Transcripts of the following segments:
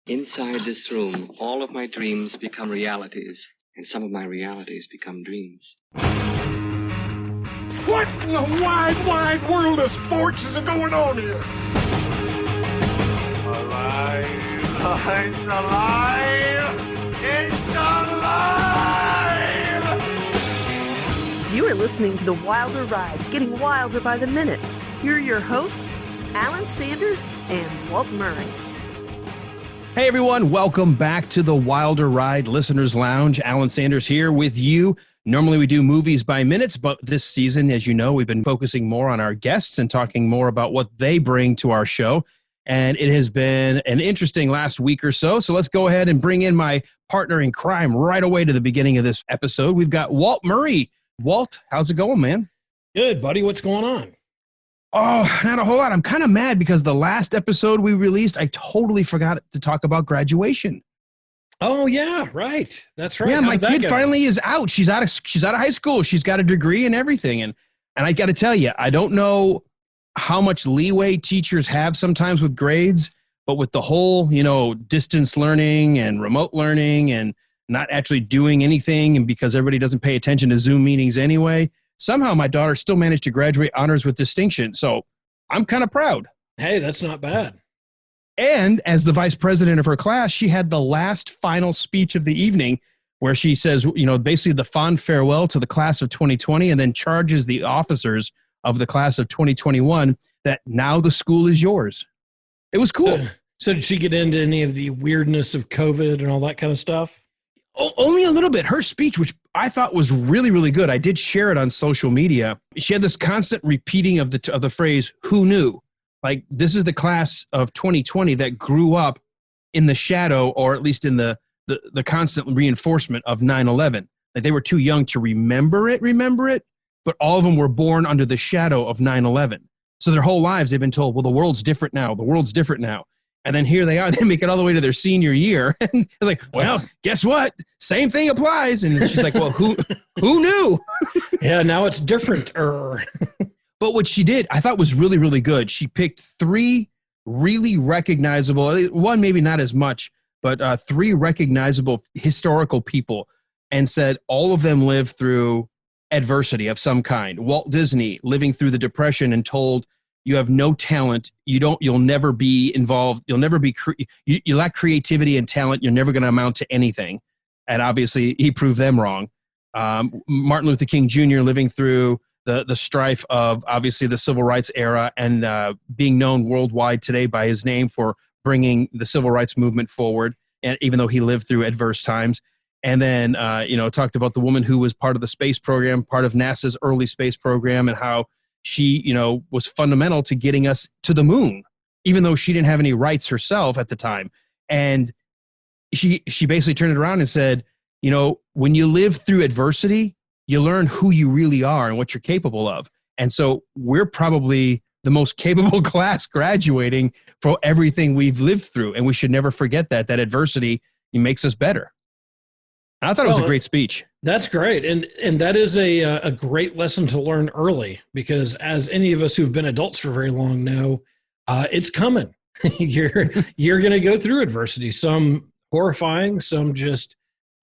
Inside this room, all of my dreams become realities, and some of my realities become dreams. What in the wide, wide world of sports is going on here? Alive! It's alive! It's alive! You are listening to The Wilder Ride, getting wilder by the minute. Here are your hosts, Alan Sanders and Walt Murray. Hey everyone, welcome back to the Wilder Ride Listeners Lounge. Alan Sanders here with you. Normally we do movies by minutes, but this season, as you know, we've been focusing more on our guests and talking more about what they bring to our show. And it has been an interesting last week or so. So let's go ahead and bring in my partner in crime right away to the beginning of this episode. We've got Walt Murray. Walt, how's it going, man? Good, buddy. What's going on? Oh, not a whole lot. I'm kind of mad because the last episode we released, I totally forgot to talk about graduation. Oh yeah, right. That's right. Yeah, my kid finally is out. She's out of high school. She's got a degree and everything. And I got to tell you, I don't know how much leeway teachers have sometimes with grades, but with the whole, distance learning and remote learning and not actually doing anything, and because everybody doesn't pay attention to Zoom meetings anyway, somehow my daughter still managed to graduate honors with distinction. So I'm kind of proud. Hey, that's not bad. And as the vice president of her class, she had the last final speech of the evening where she says, basically the fond farewell to the class of 2020, and then charges the officers of the class of 2021 that now the school is yours. It was cool. So did she get into any of the weirdness of COVID and all that kind of stuff? Only a little bit. Her speech, which I thought was really, really good. I did share it on social media. She had this constant repeating of the phrase, "Who knew?" Like, this is the class of 2020 that grew up in the shadow, or at least in the constant reinforcement of 9/11. Like, they were too young to remember it, but all of them were born under the shadow of 9/11. So their whole lives they've been told, well, the world's different now. The world's different now. And then here they are, they make it all the way to their senior year. And it's like, well, guess what? Same thing applies. And she's like, well, who knew? Yeah, now it's different. But what she did, I thought was really, really good. She picked three really recognizable, one maybe not as much, but three recognizable historical people, and said all of them lived through adversity of some kind. Walt Disney living through the Depression and told, you have no talent. You'll never be involved. You'll never be, you lack creativity and talent. You're never going to amount to anything. And obviously he proved them wrong. Martin Luther King Jr. living through the strife of obviously the civil rights era and being known worldwide today by his name for bringing the civil rights movement forward. And even though he lived through adverse times. And then, talked about the woman who was part of the space program, part of NASA's early space program, and how she, was fundamental to getting us to the moon, even though she didn't have any rights herself at the time. And she basically turned it around and said, when you live through adversity, you learn who you really are and what you're capable of. And so we're probably the most capable class graduating for everything we've lived through. And we should never forget that adversity makes us better. And I thought it was a great speech. That's great. And that is a great lesson to learn early, because as any of us who've been adults for very long know, it's coming. You're going to go through adversity, some horrifying, some just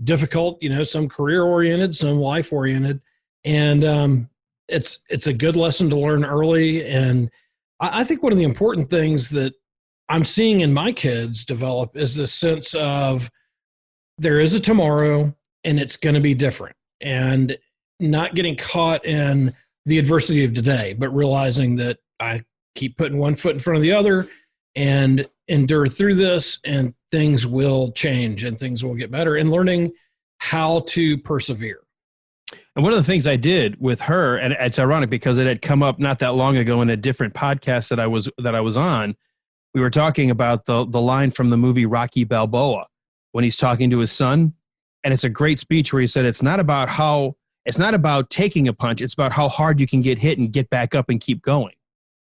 difficult, some career-oriented, some life-oriented. And it's a good lesson to learn early. And I think one of the important things that I'm seeing in my kids develop is this sense of there is a tomorrow and it's going to be different, and not getting caught in the adversity of today, but realizing that I keep putting one foot in front of the other and endure through this, and things will change and things will get better, and learning how to persevere. And one of the things I did with her, and it's ironic because it had come up not that long ago in a different podcast that I was on, we were talking about the line from the movie Rocky Balboa when he's talking to his son. And it's a great speech where he said, it's not about taking a punch. It's about how hard you can get hit and get back up and keep going.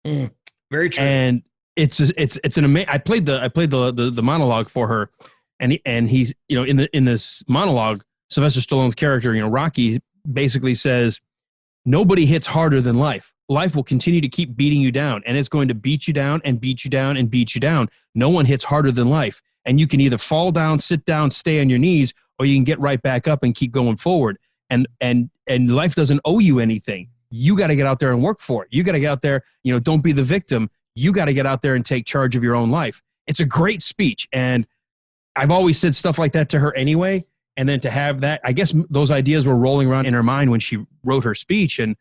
Very true. And it's an amazing, I played the monologue for her, and he's, in this monologue, Sylvester Stallone's character, Rocky, basically says, nobody hits harder than life. Life will continue to keep beating you down, and it's going to beat you down and beat you down and beat you down. No one hits harder than life. and you can either fall down, sit down, stay on your knees, or you can get right back up and keep going forward. And life doesn't owe you anything. You got to get out there and work for it. You got to get out there, don't be the victim. You got to get out there and take charge of your own life. It's a great speech. And I've always said stuff like that to her anyway. And then to have that, I guess those ideas were rolling around in her mind when she wrote her speech. And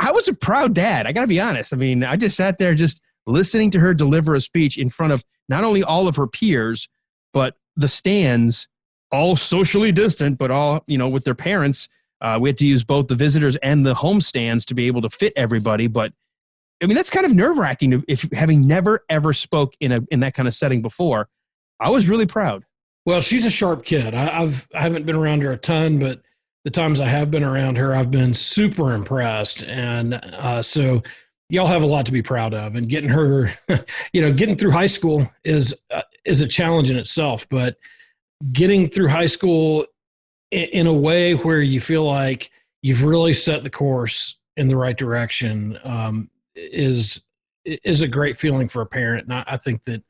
I was a proud dad. I got to be honest. I mean, I just sat there just listening to her deliver a speech in front of not only all of her peers, but the stands, all socially distant, but all, with their parents. We had to use both the visitors and the home stands to be able to fit everybody. But I mean, that's kind of nerve-wracking if having never, ever spoke in that kind of setting before. I was really proud. Well, she's a sharp kid. I haven't been around her a ton, but the times I have been around her, I've been super impressed. And so y'all have a lot to be proud of. And getting her, getting through high school is a challenge in itself. But getting through high school in a way where you feel like you've really set the course in the right direction is a great feeling for a parent. And I think that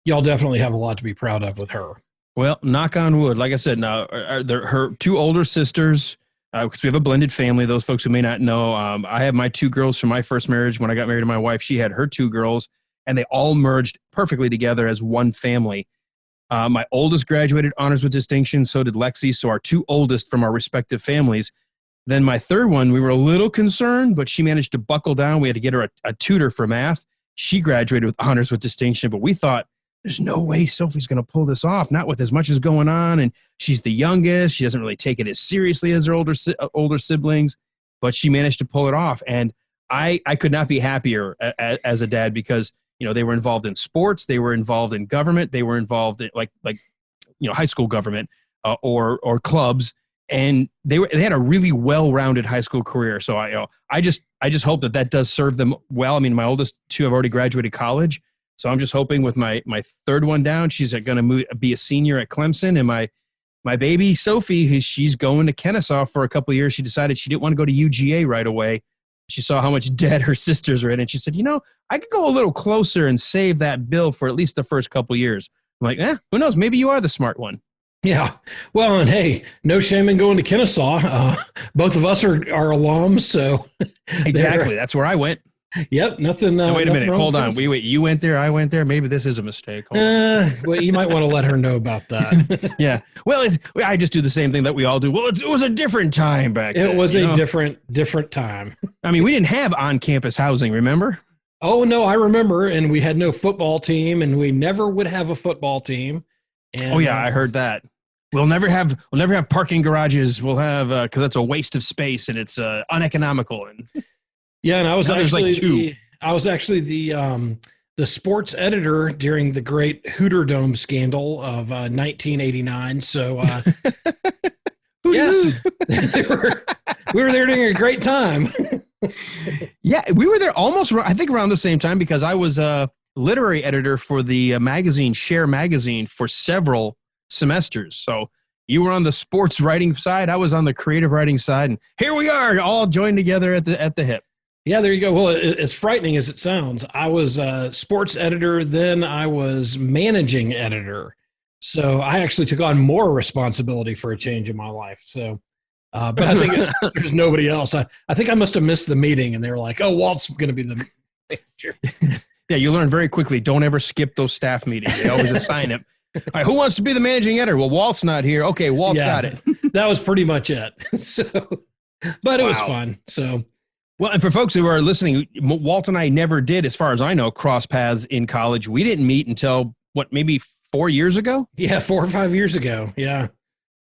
y'all definitely have a lot to be proud of with her. Well, knock on wood. Like I said, now her two older sisters, because we have a blended family. Those folks who may not know, I have my two girls from my first marriage. When I got married to my wife, she had her two girls, and they all merged perfectly together as one family. My oldest graduated honors with distinction. So did Lexi. So our two oldest from our respective families. Then my third one, we were a little concerned, but she managed to buckle down. We had to get her a tutor for math. She graduated with honors with distinction, but we thought, there's no way Sophie's going to pull this off, not with as much as going on. And she's the youngest. She doesn't really take it as seriously as her older siblings, but she managed to pull it off. And I could not be happier as a dad because, they were involved in sports. They were involved in government. They were involved in like high school government or clubs. And they had a really well-rounded high school career. So I just hope that does serve them well. I mean, my oldest two have already graduated college. So I'm just hoping with my third one down, she's going to be a senior at Clemson. And my baby, Sophie, she's going to Kennesaw for a couple of years. She decided she didn't want to go to UGA right away. She saw how much debt her sisters were in. And she said, I could go a little closer and save that bill for at least the first couple of years. I'm like, who knows? Maybe you are the smart one. Yeah. Well, and hey, no shame in going to Kennesaw. Both of us are alums. So exactly. That's where I went. Yep, nothing. Wait a minute. Hold on. Wait. You went there. I went there. Maybe this is a mistake. Well, you might want to let her know about that. Yeah. Well, I just do the same thing that we all do. Well, it was a different time back then. It was a different time. I mean, we didn't have on-campus housing. Remember? Oh no, I remember. And we had no football team, and we never would have a football team. And, oh yeah, I heard that. We'll never have parking garages. We'll have because that's a waste of space and it's uneconomical and. Yeah, and I was actually actually the sports editor during the great Hooter Dome scandal of 1989. So yes, we were there during a great time. Yeah, we were there almost, I think, around the same time because I was a literary editor for the magazine Share Magazine for several semesters. So you were on the sports writing side, I was on the creative writing side, and here we are, all joined together at the hip. Yeah, there you go. Well, as frightening as it sounds, I was a sports editor, then I was managing editor. So I actually took on more responsibility for a change in my life. So, but I think there's nobody else. I think I must have missed the meeting, and they were like, "Oh, Walt's going to be the manager." Yeah, you learn very quickly. Don't ever skip those staff meetings. They always assign it. All right, who wants to be the managing editor? Well, Walt's not here. Okay, Walt's got it. That was pretty much it. So, but it was fun. So. Well, and for folks who are listening, Walt and I never did, as far as I know, cross paths in college. We didn't meet until, maybe 4 years ago? Yeah, 4 or 5 years ago. Yeah.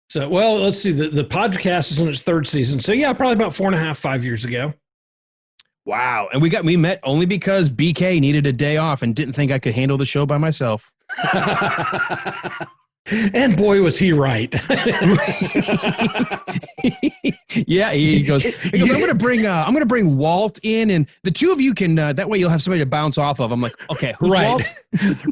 So, well, let's see. The podcast is in its third season. So, yeah, probably about 4.5, 5 years ago. Wow. And we met only because BK needed a day off and didn't think I could handle the show by myself. And boy, was he right. Yeah, he goes, I'm going to bring Walt in, and the two of you can, that way you'll have somebody to bounce off of. I'm like, okay, who's Walt?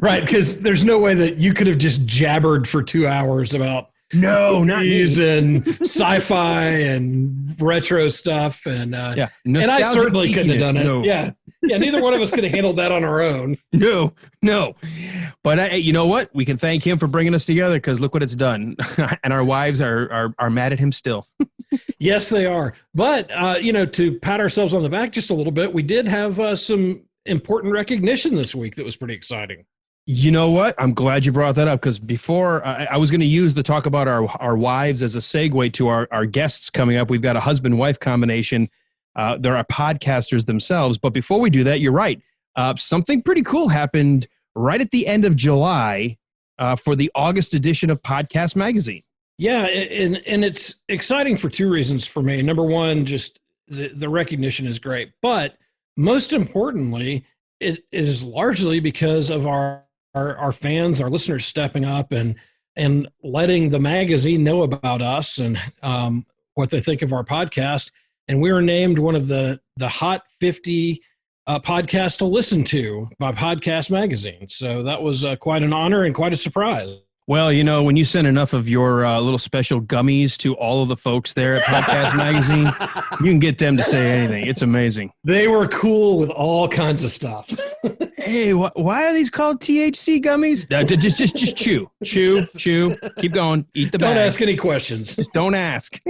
Right, because there's no way that you could have just jabbered for 2 hours about movies and sci-fi and retro stuff. And, and I certainly couldn't have done it. No. Yeah. Yeah, neither one of us could have handled that on our own. No. But you know what? We can thank him for bringing us together because look what it's done. And our wives are mad at him still. Yes, they are. But, to pat ourselves on the back just a little bit, we did have some important recognition this week that was pretty exciting. You know what? I'm glad you brought that up because before I was going to use the talk about our wives as a segue to our guests coming up. We've got a husband-wife combination. There are podcasters themselves. But before we do that, you're right. Something pretty cool happened right at the end of July for the August edition of Podcast Magazine. Yeah, and it's exciting for two reasons for me. Number one, just the recognition is great. But most importantly, it is largely because of our fans, our listeners stepping up and letting the magazine know about us and what they think of our podcast. And we were named one of the Hot 50 podcasts to listen to by Podcast Magazine. So that was quite an honor and quite a surprise. Well, when you send enough of your little special gummies to all of the folks there at Podcast Magazine, you can get them to say anything. It's amazing. They were cool with all kinds of stuff. Hey, why are these called THC gummies? No, just chew. Keep going. Eat the bag. Don't ask any questions. Don't ask.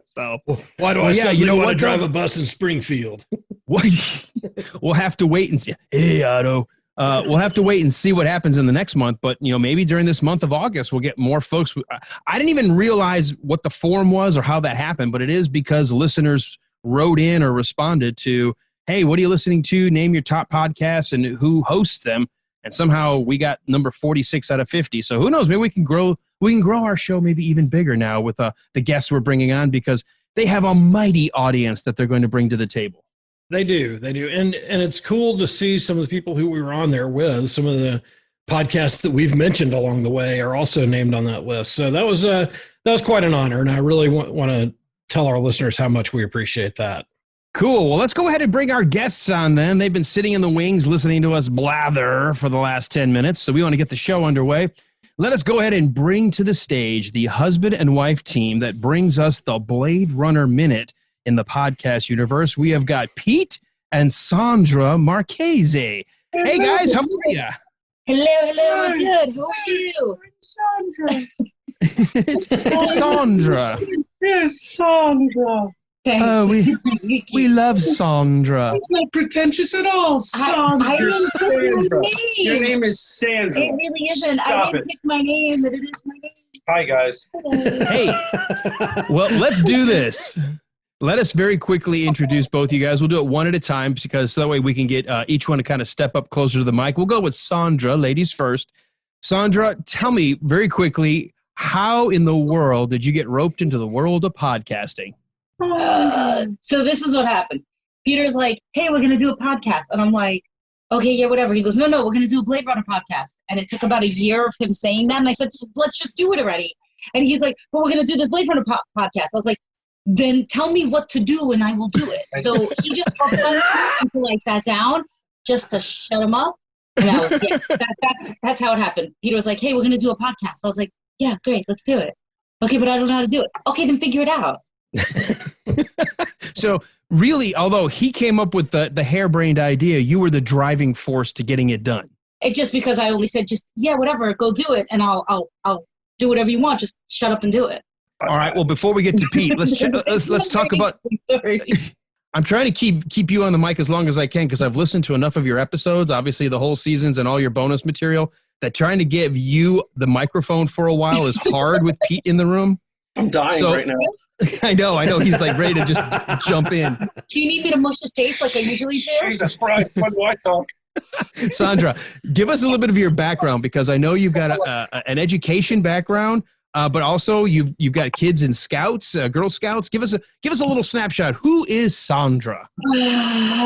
So why do I suddenly want to drive a bus in Springfield? We'll have to wait and see. Hey, Otto. We'll have to wait and see what happens in the next month. But, maybe during this month of August, we'll get more folks. I didn't even realize what the form was or how that happened, but it is because listeners wrote in or responded to, hey, what are you listening to? Name your top podcasts and who hosts them. And somehow we got number 46 out of 50. So who knows? Maybe we can grow our show maybe even bigger now with the guests we're bringing on because they have a mighty audience that they're going to bring to the table. They do. And it's cool to see some of the people who we were on there with. Some of the podcasts that we've mentioned along the way are also named on that list. So that was quite an honor, and I really want to tell our listeners how much we appreciate that. Cool. Well, let's go ahead and bring our guests on then. They've been sitting in the wings listening to us blather for the last 10 minutes, so we want to get the show underway. Let us go ahead and bring to the stage the husband and wife team that brings us the Blade Runner Minute in the podcast universe. We have got Pete and Sandra Marchese. Hey, guys, how are you? Hello, I'm good. How are you? Sandra. It's Sandra. Yes, Sandra. Thanks. We love Sandra. It's not pretentious at all. Sandra. I didn't pick my name. Your name is Sandra. It really isn't. I didn't pick my name, but it is my name. Hi, guys. Hey, well, let's do this. Let us very quickly introduce both you guys. We'll do it one at a time because that way we can get each one to kind of step up closer to the mic. We'll go with Sandra, ladies first. Sandra, tell me very quickly, how in the world did you get roped into the world of podcasting? So this is what happened. Peter's like, hey, we're going to do a podcast. And I'm like, okay, yeah, whatever. He goes, no, we're going to do a Blade Runner podcast. And it took about a year of him saying that. And I said, let's just do it already. And he's like, well, we're going to do this Blade Runner podcast. I was like, then tell me what to do and I will do it. So he just talked about it until I sat down just to shut him up. And that's how it happened. Peter was like, hey, we're going to do a podcast. I was like, yeah, great, let's do it. Okay, but I don't know how to do it. Okay, then figure it out. So really, although he came up with the harebrained idea, you were the driving force to getting it done. It's just because I only said, just, yeah, whatever, go do it. And I'll do whatever you want. Just shut up and do it. All right. Well, before we get to Pete, let's talk about. I'm trying to keep you on the mic as long as I can because I've listened to enough of your episodes, obviously the whole seasons and all your bonus material, that trying to give you the microphone for a while is hard with Pete in the room. I'm dying right now. I know. He's like ready to just jump in. Do you need me to mush his face like I usually do? Jesus Christ, when do I talk? Sandra, give us a little bit of your background because I know you've got an education background. But also you've got kids in Scouts, Girl Scouts. Give us a little snapshot. Who is Sandra? Sandra.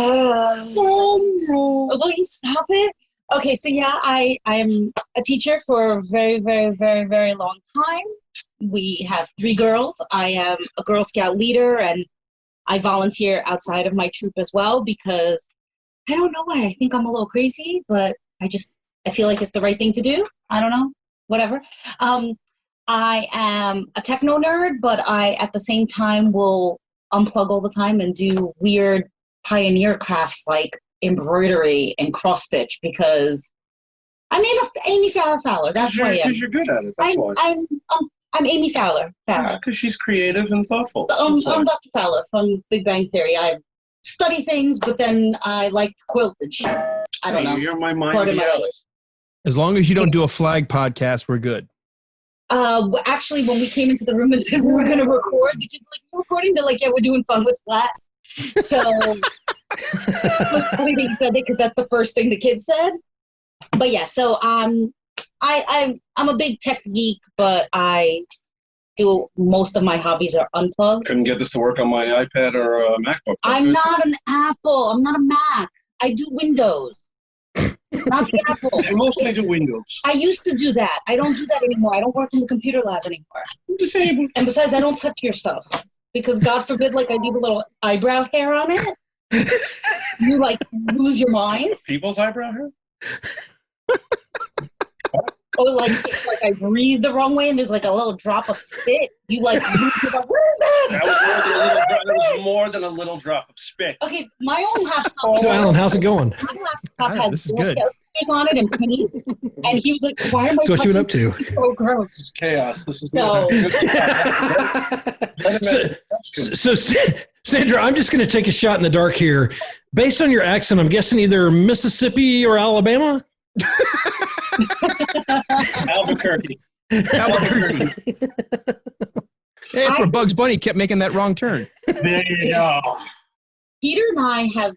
Will you stop it? Okay, so yeah, I'm a teacher for a very, very, very, very long time. We have 3 girls. I am a Girl Scout leader, and I volunteer outside of my troop as well because I don't know why. I think I'm a little crazy, but I feel like it's the right thing to do. I don't know. Whatever. I am a techno nerd, but I, at the same time, will unplug all the time and do weird pioneer crafts like embroidery and cross stitch because I'm Amy Fowler. That's who I am. Because you're good at it. That's why. I'm Amy Fowler. Because she's creative and thoughtful. So, I'm Dr. Fowler from Big Bang Theory. I study things, but then I like quilt and shit. I don't know. You're my mind. Part of my life. As long as you don't do a flag podcast, we're good. Actually, when we came into the room and said we were going to record, the kids were like, "You're recording?" They're like, "Yeah, we're doing Fun with Flat." So it was funny that you said that because that's the first thing the kids said. But yeah, so I'm a big tech geek, but I do most of my hobbies are unplugged. Couldn't get this to work on my iPad or MacBook. I'm not an Apple. I'm not a Mac. I do Windows. Not the Apple. I mostly do Windows. I used to do that. I don't do that anymore. I don't work in the computer lab anymore. I'm disabled. And besides, I don't touch your stuff. Because God forbid, like, I leave a little eyebrow hair on it. You, like, lose your mind. People's eyebrow hair? Or, like I breathe the wrong way and there's, like, a little drop of spit. You, like, lose your mind. What is that? That was more than a little drop of spit. Okay, my own laptop. So, Alan, how's it going? My laptop has this is Girl good. Scout stickers on it and pennies. And he was like, why am I So what you been up to? This is so gross. This is chaos. This is So- So, Sandra, I'm just going to take a shot in the dark here. Based on your accent, I'm guessing either Mississippi or Alabama? Albuquerque. Hey, it's where Bugs Bunny kept making that wrong turn. There you go. Peter and I have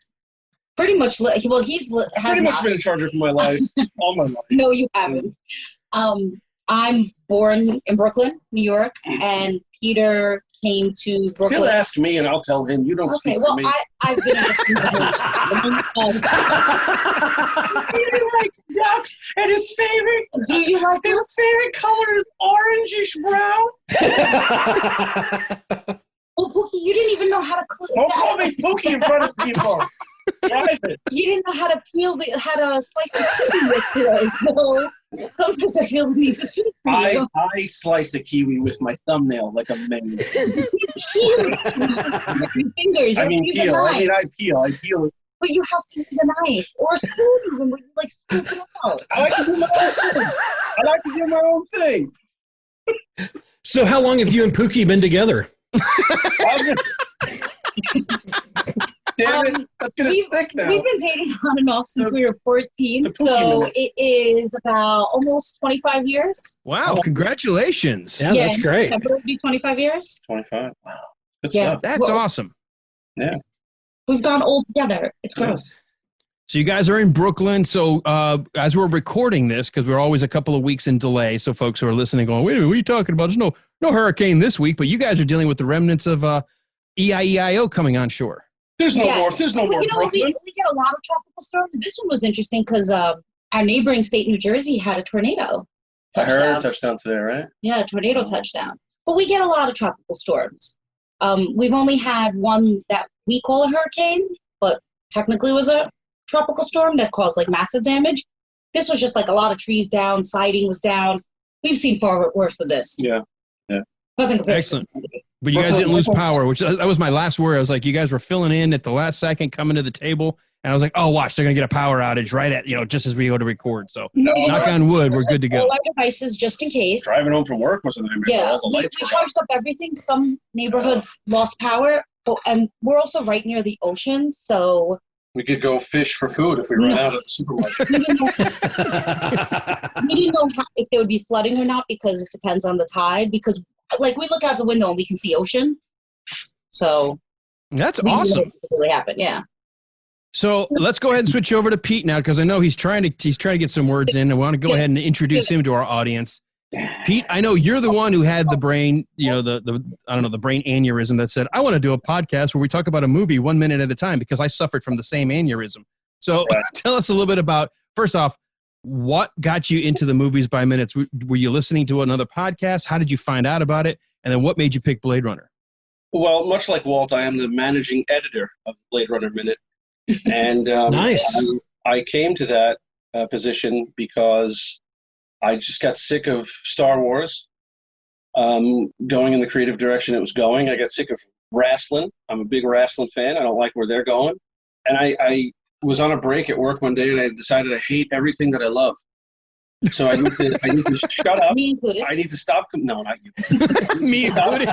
pretty much, he's Pretty much been in charge of my life all my life. No, you haven't. I'm born in Brooklyn, New York, and Peter came to Brooklyn. He'll ask me and I'll tell him. You don't speak for me. I've been Peter likes ducks, and his favorite favorite color is orangish brown. Oh, Pookie, you didn't even know how to Don't call me Pookie in front of people. Private. You didn't know how to how to slice a kiwi with today, so sometimes I feel the need to speak for you. I slice a kiwi with my thumbnail like a man. Your fingers. I mean, peel. I peel it. But you have to use a knife or a spoon even when you like scoop it out. I like to do my own thing. So how long have you and Pookie been together? Damn it, that's gonna stick now. We've been dating on and off since we were 14, so it is about almost 25 years. Wow, congratulations. Yeah, that's great. It would be 25 years. 25. Wow. Good Yeah. stuff. That's awesome. Yeah. We've gone old together. It's gross. So you guys are in Brooklyn. So as we're recording this, because we're always a couple of weeks in delay, so folks who are listening going, wait a minute, what are you talking about? There's no hurricane this week, but you guys are dealing with the remnants of EIEIO coming on shore. There's no more. There's no more Brooklyn. We get a lot of tropical storms. This one was interesting because our neighboring state, New Jersey, had a tornado. I heard touchdown today, right? Yeah, tornado touchdown. But we get a lot of tropical storms. We've only had one that we call a hurricane, but technically was a tropical storm that caused like massive damage. This was just like a lot of trees down, siding was down. We've seen far worse than this. Yeah. Nothing compared. Excellent. But you guys didn't lose power, which that was my last word. I was like, you guys were filling in at the last second, coming to the table, and I was like, oh, watch, they're gonna get a power outage right at just as we go to record. So knock on wood, we're good to go. All our devices just in case. Driving home from work was a nightmare. Yeah, we charged up everything. Some neighborhoods lost power, and we're also right near the ocean, so we could go fish for food if we ran out at the supermarket. We didn't know if there would be flooding or not because it depends on the tide. Because like we look out the window and we can see ocean, so that's awesome. Really happened, yeah. So let's go ahead and switch over to Pete now because I know he's trying to get some words in. I want to go ahead and introduce him to our audience. Pete, I know you're the one who had the brain, the brain aneurysm that said, I want to do a podcast where we talk about a movie 1 minute at a time because I suffered from the same aneurysm. So tell us a little bit about, first off, what got you into the movies by minutes? Were you listening to another podcast? How did you find out about it? And then what made you pick Blade Runner? Well, much like Walt, I am the managing editor of Blade Runner Minute. And nice. I came to that position because I just got sick of Star Wars going in the creative direction it was going. I got sick of wrestling. I'm a big wrestling fan. I don't like where they're going. And I was on a break at work one day, and I decided I hate everything that I love. So I need to shut up. Me included. I need to stop. No, not you. Me included.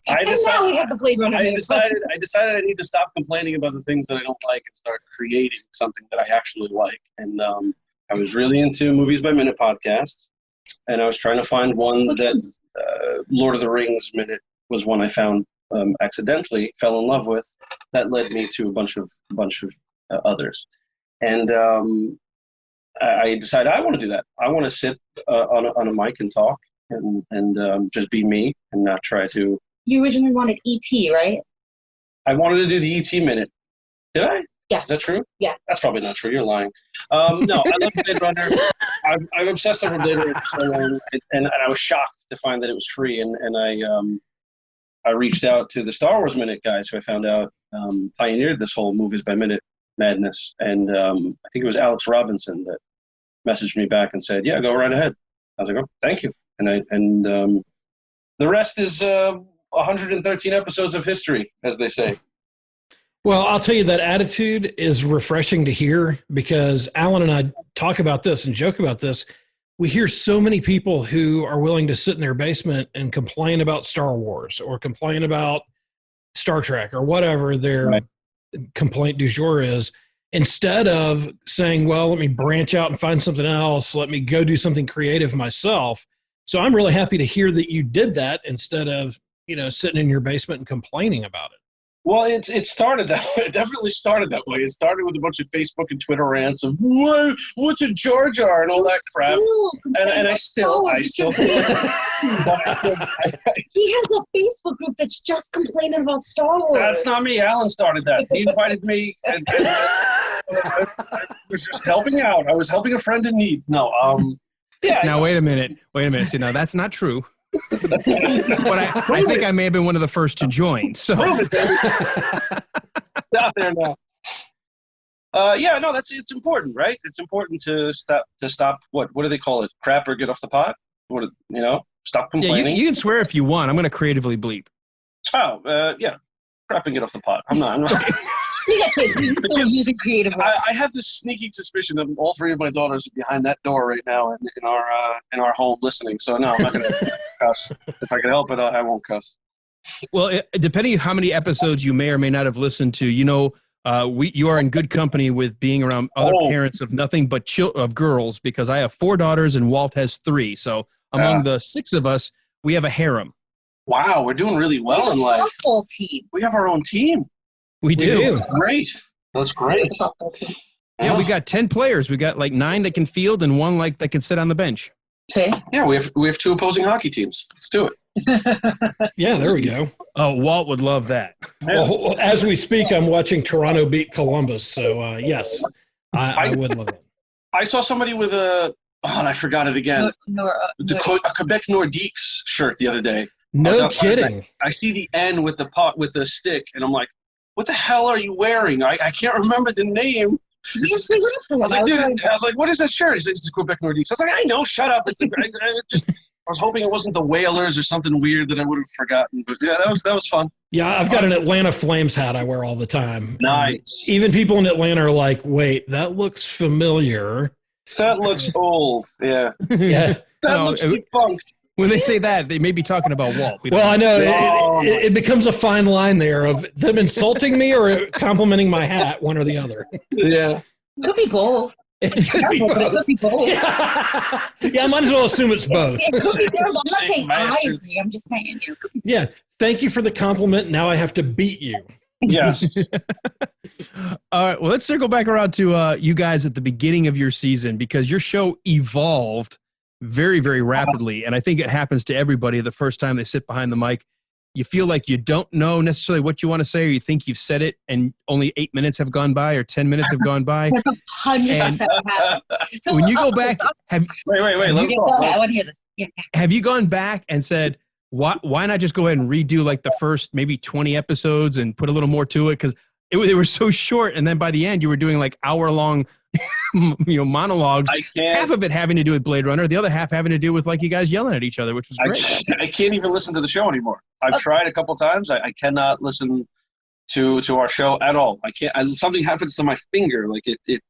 And now we have the Blade Runner. I decided I need to stop complaining about the things that I don't like and start creating something that I actually like. And I was really into Movies by Minute podcast, and I was trying to find one that Lord of the Rings Minute was one I found accidentally, fell in love with. That led me to a bunch of others. And I decided I want to do that. I want to sit on a mic and talk and just be me and not try to. You originally wanted E.T., right? I wanted to do the E.T. Minute. Did I? Yeah. Is that true? Yeah. That's probably not true. You're lying. No, I love Blade Runner. I'm obsessed over Blade Runner for so long, and I was shocked to find that it was free. And I reached out to the Star Wars Minute guys, who I found out pioneered this whole Movies by Minute madness. And I think it was Alex Robinson that messaged me back and said, "Yeah, go right ahead." I was like, "Oh, thank you." And the rest is 113 episodes of history, as they say. Well, I'll tell you, that attitude is refreshing to hear, because Alan and I talk about this and joke about this. We hear so many people who are willing to sit in their basement and complain about Star Wars or complain about Star Trek or whatever their complaint du jour is, instead of saying, well, let me branch out and find something else. Let me go do something creative myself. So I'm really happy to hear that you did that instead of, sitting in your basement and complaining about it. Well, it started that way. It definitely started that way. It started with a bunch of Facebook and Twitter rants of what's a Jar Jar and all that crap. And I still. He has a Facebook group that's just complaining about Star Wars. That's not me. Alan started that. He invited me, and I was just helping out. I was helping a friend in need. No, yeah. Now wait a minute. See, now that's not true. But I think I may have been one of the first to join. So it's out there now. It's important, right? It's important to stop. What do they call it? Crap or get off the pot? Stop complaining. Yeah, you can swear if you want. I'm going to creatively bleep. Oh, yeah, crap and get off the pot. I'm not. Using creative. I have this sneaking suspicion that all three of my daughters are behind that door right now in our home listening. So no, I'm not going to cuss. If I can help it, I won't cuss. Well, depending on how many episodes you may or may not have listened to, you are in good company with being around other parents of nothing but of girls, because I have 4 daughters and Walt has 3. So among the 6 of us, we have a harem. Wow, we're doing really well in life. Softball team. We have our own team. We do. That's great. That's great. Softball team. Yeah, we got 10 players. We got like 9 that can field and 1 that can sit on the bench. See? Yeah, we have 2 opposing hockey teams. Let's do it. Yeah, there we go. Oh, Walt would love that. Well, as we speak, I'm watching Toronto beat Columbus. So, yes, I would love it. I saw somebody with and I forgot it again. A Quebec Nordiques shirt the other day. No kidding. I see the N with the stick, and I'm like, what the hell are you wearing? I can't remember the name. I was like, what is that shirt? He said, it's Quebec Nordiques. I was like, I know, shut up. I was hoping it wasn't the Whalers or something weird that I would have forgotten. But yeah, that was fun. Yeah, I've got an Atlanta Flames hat I wear all the time. Nice. Even people in Atlanta are like, wait, that looks familiar. That looks old. Yeah. Yeah. That looks defunct. When they say that, they may be talking about Walt. Well, I know. It becomes a fine line there of them insulting me or complimenting my hat, one or the other. Yeah. Could be both. It could be both. It could be both. Yeah, I might as well assume it's both. It could be both. I'm not saying I agree. I'm just saying. Yeah. Thank you for the compliment. Now I have to beat you. Yes. All right. Well, let's circle back around to you guys at the beginning of your season, because your show evolved very, very rapidly. And I think it happens to everybody the first time they sit behind the mic. You feel like you don't know necessarily what you want to say, or you think you've said it and only 8 minutes have gone by or 10 minutes have gone by. 100% happened. So when you go back, wait. I want to hear this. Yeah. Have you gone back and said, why not just go ahead and redo like the first maybe 20 episodes and put a little more to it? Because they were so short. And then by the end, you were doing like hour-long monologues. Half of it having to do with Blade Runner, the other half having to do with like you guys yelling at each other, which was great. I can't even listen to the show anymore. I've tried a couple times. I cannot listen to our show at all. I can't. Something happens to my finger. Like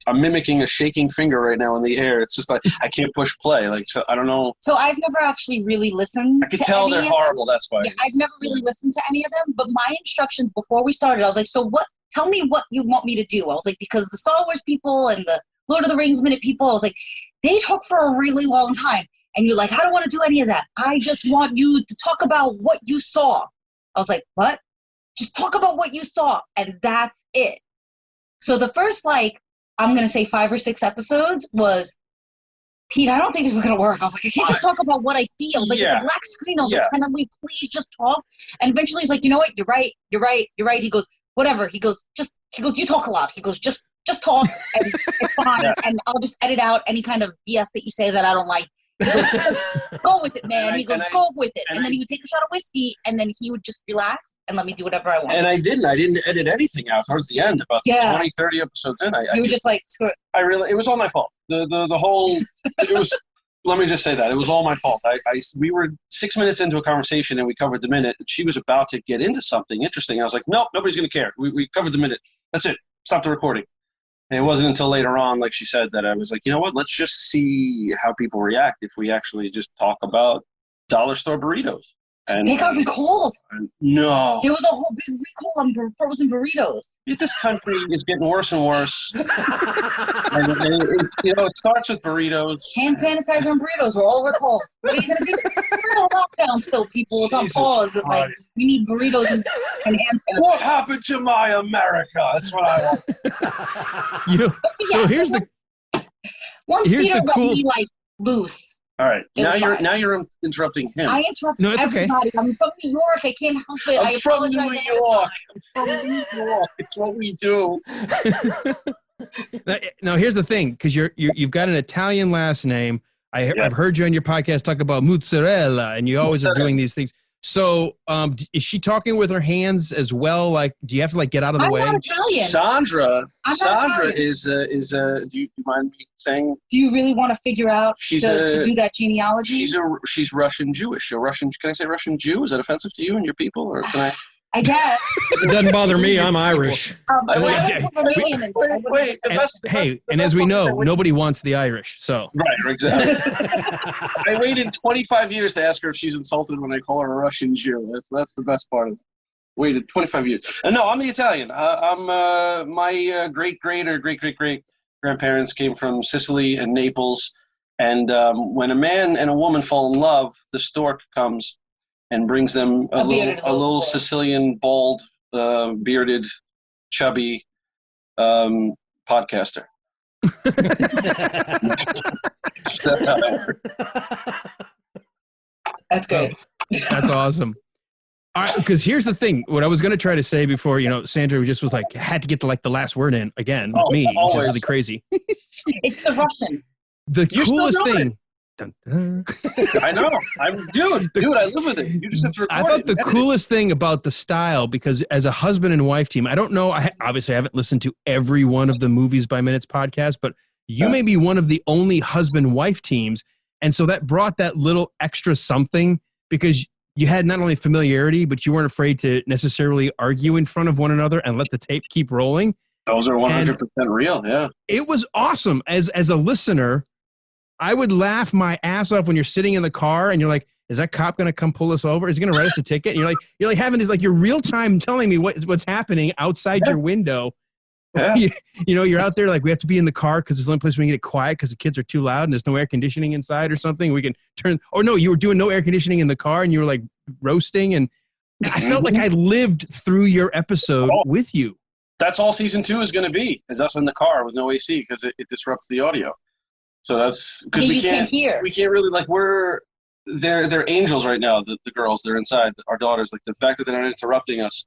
I'm mimicking a shaking finger right now in the air. It's just like I can't push play. Like so, I don't know. So I've never actually really listened. I can tell they're horrible. That's why. Yeah, I've never really listened to any of them. But my instructions before we started, I was like, so what? Tell me what you want me to do. I was like, because the Star Wars people and the Lord of the Rings Minute people, I was like, they talk for a really long time. And you're like, I don't want to do any of that. I just want you to talk about what you saw. I was like, what? Just talk about what you saw. And that's it. So the first, I'm going to say 5 or 6 episodes was, Pete, I don't think this is going to work. I was like, I can't just talk about what I see. I was like, it's a black screen. I was like, can we please just talk? And eventually he's like, you know what? You're right. He goes, whatever. He goes, you talk a lot. He goes, just talk and it's fine. Yeah. And I'll just edit out any kind of BS that you say that I don't like. He goes, go with it, man. He goes, go with it. And then he would take a shot of whiskey and then he would just relax and let me do whatever I want. And I didn't edit anything out towards the end, about 20, 30 episodes in. You were just like, screw it. It was all my fault. The whole, it was, let me just say that. It was all my fault. We were 6 minutes into a conversation and we covered the minute. She was about to get into something interesting. I was like, nope, nobody's going to care. We covered the minute. That's it. Stop the recording. And it wasn't until later on, like she said, that I was like, you know what? Let's just see how people react if we actually just talk about dollar store burritos. And they got recalled. No. There was a whole big recall on frozen burritos. This country is getting worse and worse. and it starts with burritos. Hand sanitizer and burritos were all recalls. What are you going to do? We're in a lockdown still, people. It's on pause. It's like, we need burritos and hand sanitizer. What happened to my America? That's what I want. Here's the Peter let me loose. All right. Now you're interrupting him. I interrupt everybody. Okay. I'm from New York. I can't help it. I'm from New York. It's what we do. Now here's the thing, because you've got an Italian last name. I've heard you on your podcast talk about mozzarella, and you always are doing these things. So, is she talking with her hands as well? Like, do you have to get out of the way? I'm not Italian. Sandra is. Do you mind me saying? Do you really want to figure out to do that genealogy? She's Russian Jewish. Can I say Russian Jew? Is that offensive to you and your people, or can I? I guess. It doesn't bother me. I'm Irish. And as we know, nobody wants the Irish. So right, exactly. I waited 25 years to ask her if she's insulted when I call her a Russian Jew. That's the best part of it. Waited 25 years. And no, I'm the Italian. I'm my great grandparents came from Sicily and Naples. And when a man and a woman fall in love, the stork comes and brings them a little Sicilian, bald, bearded, chubby podcaster. That's how that works. That's great. That's awesome. All right, because here's the thing. What I was going to try to say before, Sandra just was like, had to get the last word in again with me, which is really crazy. It's the Russian. The coolest thing. I know. Dude, I live with it. You just have to record I thought the coolest thing about the style, because as a husband and wife team, I don't know, obviously I haven't listened to every one of the Movies by Minutes podcast, but you may be one of the only husband-wife teams, and so that brought that little extra something, because you had not only familiarity, but you weren't afraid to necessarily argue in front of one another and let the tape keep rolling. Those are 100% real, yeah. It was awesome. As a listener, I would laugh my ass off when you're sitting in the car and you're like, is that cop going to come pull us over? Is he going to write us a ticket? And you're like having this, you're real time telling me what's happening outside your window. Yeah. You're out there we have to be in the car because it's the only place we can get quiet because the kids are too loud and there's no air conditioning inside or something. We can no, you were doing no air conditioning in the car and you were roasting. And I felt like I lived through your episode with you. That's all season 2 is going to be, is us in the car with no AC because it disrupts the audio. So that's because we can't hear. We can't really they're angels right now. The girls, they're inside. Our daughters, the fact that they're not interrupting us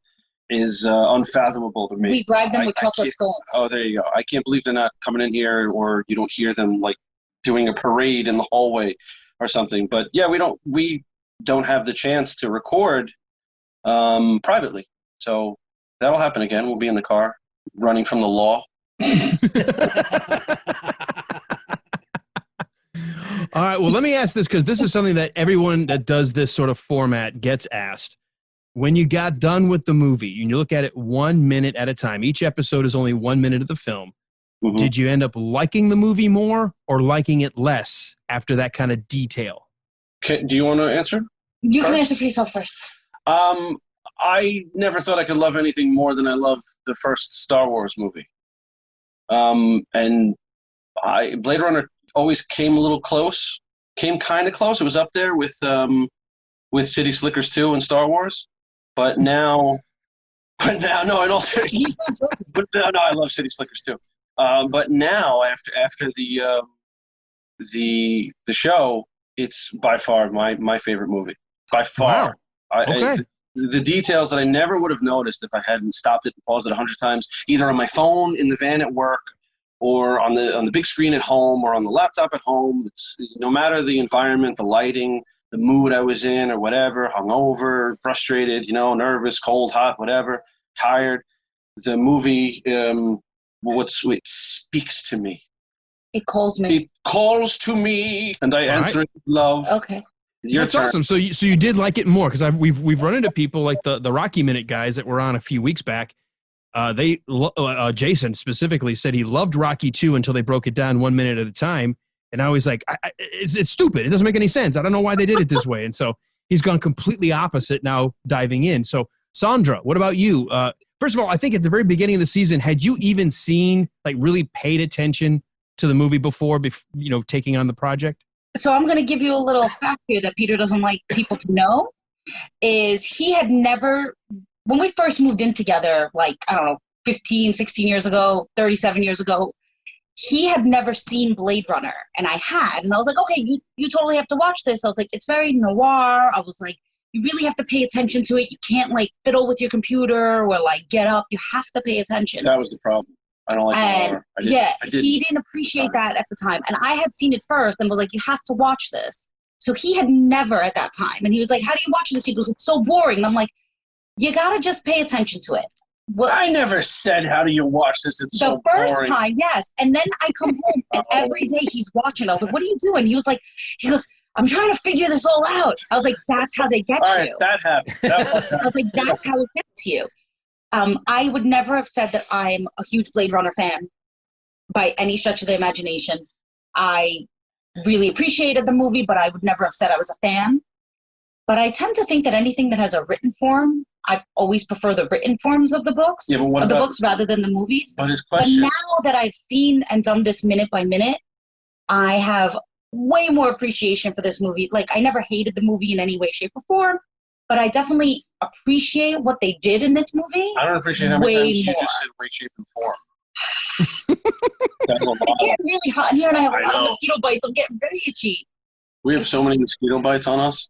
is unfathomable to me. We bribe them with chocolate scones. Oh, there you go. I can't believe they're not coming in here, or you don't hear them doing a parade in the hallway or something. But yeah, we don't have the chance to record privately. So that'll happen again. We'll be in the car running from the law. All right. Well, let me ask this, because this is something that everyone that does this sort of format gets asked. when you got done with the movie, and you look at it 1 minute at a time, each episode is only 1 minute of the film. Mhm. Did you end up liking the movie more or liking it less after that kind of detail? Do you want to answer? You can First? answer for yourself first. I never thought I could love anything more than I love the first Star Wars movie. And Blade Runner always came a little close, came kind of close. It was up there with City Slickers 2 and Star Wars. But now, no, in all seriousness, but no, I love City Slickers too. But now, after the show, it's by far my favorite movie. By far. Wow. Okay. The details that I never would have noticed if I hadn't stopped it and paused it 100 times, either on my phone, in the van at work, or on the big screen at home, or on the laptop at home. It's, no matter the environment, the lighting, the mood I was in, or whatever, hungover, frustrated, nervous, cold, hot, whatever, tired. The movie, it speaks to me. It calls me. It calls to me, and I answer it with love. Okay. That's awesome. So you did like it more, because we've run into people like the Rocky Minute guys that were on a few weeks back. Jason specifically said he loved Rocky 2 until they broke it down 1 minute at a time. And I was like, it's stupid. It doesn't make any sense. I don't know why they did it this way. And so he's gone completely opposite now, diving in. So Sandra, what about you? First of all, I think at the very beginning of the season, had you even seen, like, really paid attention to the movie before taking on the project? So I'm going to give you a little fact here that Peter doesn't like people to know, is he had never, when we first moved in together, like, I don't know, 15, 16 years ago, 37 years ago, he had never seen Blade Runner, and I had. And I was like, okay, you totally have to watch this. I was like, it's very noir. I was like, you really have to pay attention to it. You can't, like, fiddle with your computer or, like, get up. You have to pay attention. That was the problem. I don't like noir. He didn't appreciate that at the time. And I had seen it first and was like, you have to watch this. So he had never at that time. And he was like, how do you watch this? He goes, it's so boring. And I'm like, you got to just pay attention to it. Well, I never said, how do you watch this? It's so boring. The first time, yes. And then I come home and every day he's watching. I was like, what are you doing? He goes, I'm trying to figure this all out. I was like, that's how they get you. Right, that happened. I was like, that's how it gets you. I would never have said that I'm a huge Blade Runner fan by any stretch of the imagination. I really appreciated the movie, but I would never have said I was a fan. But I tend to think that anything that has a written form, I always prefer the written forms of the books, books rather than the movies. But his question. But now that I've seen and done this minute by minute, I have way more appreciation for this movie. Like, I never hated the movie in any way, shape, or form, but I definitely appreciate what they did in this movie. I don't appreciate how many times you just said way, shape, and form. It's getting really hot in here, and I have a lot of mosquito bites. I'm getting very itchy. We have so many mosquito bites on us.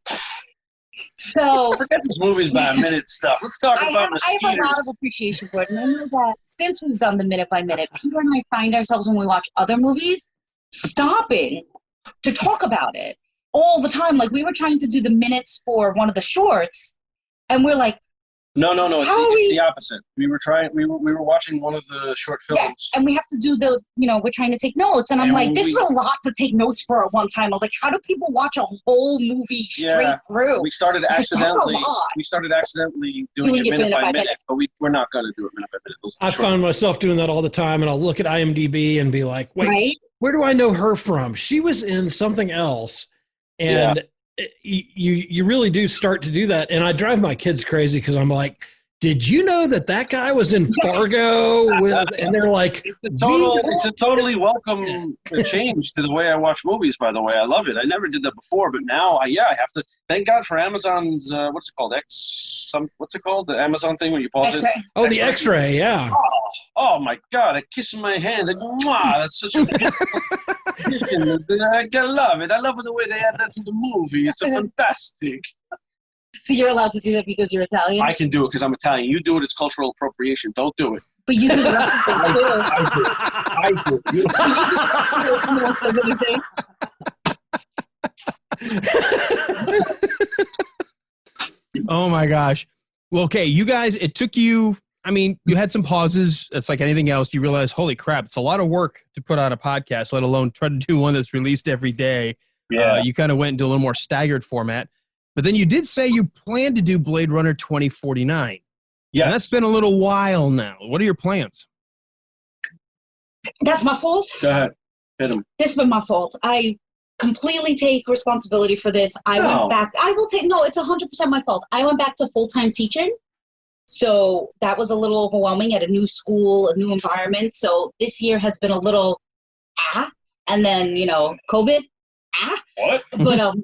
So forget this movie's by minute stuff. Let's talk about mosquitoes. I have a lot of appreciation for it. And I know that since we've done the minute by minute, Peter and I find ourselves when we watch other movies stopping to talk about it all the time. Like, we were trying to do the minutes for one of the shorts, and we're like, no. It's the opposite. We were watching one of the short films. Yes, and we have to do we're trying to take notes. And I'm like, this is a lot to take notes for at one time. I was like, how do people watch a whole movie straight through? We started accidentally doing it minute by minute, but we're not going to do it minute by minute. I find myself doing that all the time, and I'll look at IMDb and be like, wait, right? Where do I know her from? She was in something else. And you really do start to do that. And I drive my kids crazy because I'm like, did you know that guy was in Fargo? And they're like, it's a totally welcome change to the way I watch movies, by the way. I love it. I never did that before, but now I have to. Thank God for Amazon's, what's it called? What's it called? The Amazon thing where you pause X-ray. it? Oh, the X-ray, yeah. Oh my God, a kiss in my hand. Like, mwah, that's such a I love it. I love the way they add that to the movie. It's fantastic. So you're allowed to do that because you're Italian? I can do it because I'm Italian. You do it, it's cultural appropriation. Don't do it. But you do the Oh my gosh. Well, okay, you guys, it took you, I mean, you had some pauses. It's like anything else. You realize, holy crap, it's a lot of work to put on a podcast, let alone try to do one that's released every day. Yeah. You kind of went into a little more staggered format. But then you did say you plan to do Blade Runner 2049. Yes. And that's been a little while now. What are your plans? That's my fault. Go ahead. Hit him. This has been my fault. I completely take responsibility for this. I went back. It's 100% my fault. I went back to full-time teaching. So that was a little overwhelming at a new school, a new environment. So this year has been a little, and then, COVID, What? But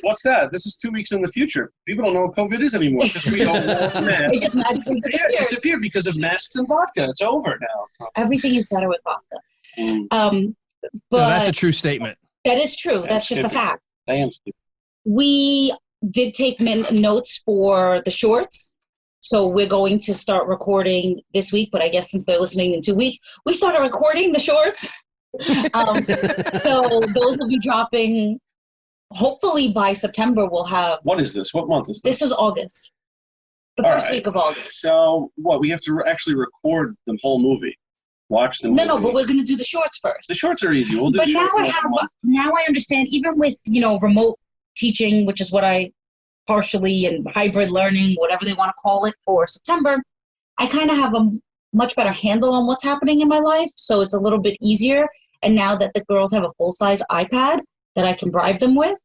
What's that? This is 2 weeks in the future. People don't know what COVID is anymore because we don't know masks. It just magically disappeared. It disappeared because of masks and vodka. It's over now. Everything is better with vodka. But No, that's a true statement. That is true. That's just a fact. I am stupid. We did take notes for the shorts. So we're going to start recording this week, but I guess since they're listening in 2 weeks, we started recording the shorts. So those will be dropping, hopefully by September we'll have. What is this? What month is this? This is August. The first week of August. So what? We have to actually record the whole movie. Watch the movie. No, but we're going to do the shorts first. The shorts are easy. We'll do but shorts now I understand, even with, remote teaching, which is what I partially and hybrid learning, whatever they want to call it, for September, I kind of have a much better handle on what's happening in my life. So it's a little bit easier. And now that the girls have a full-size iPad that I can bribe them with,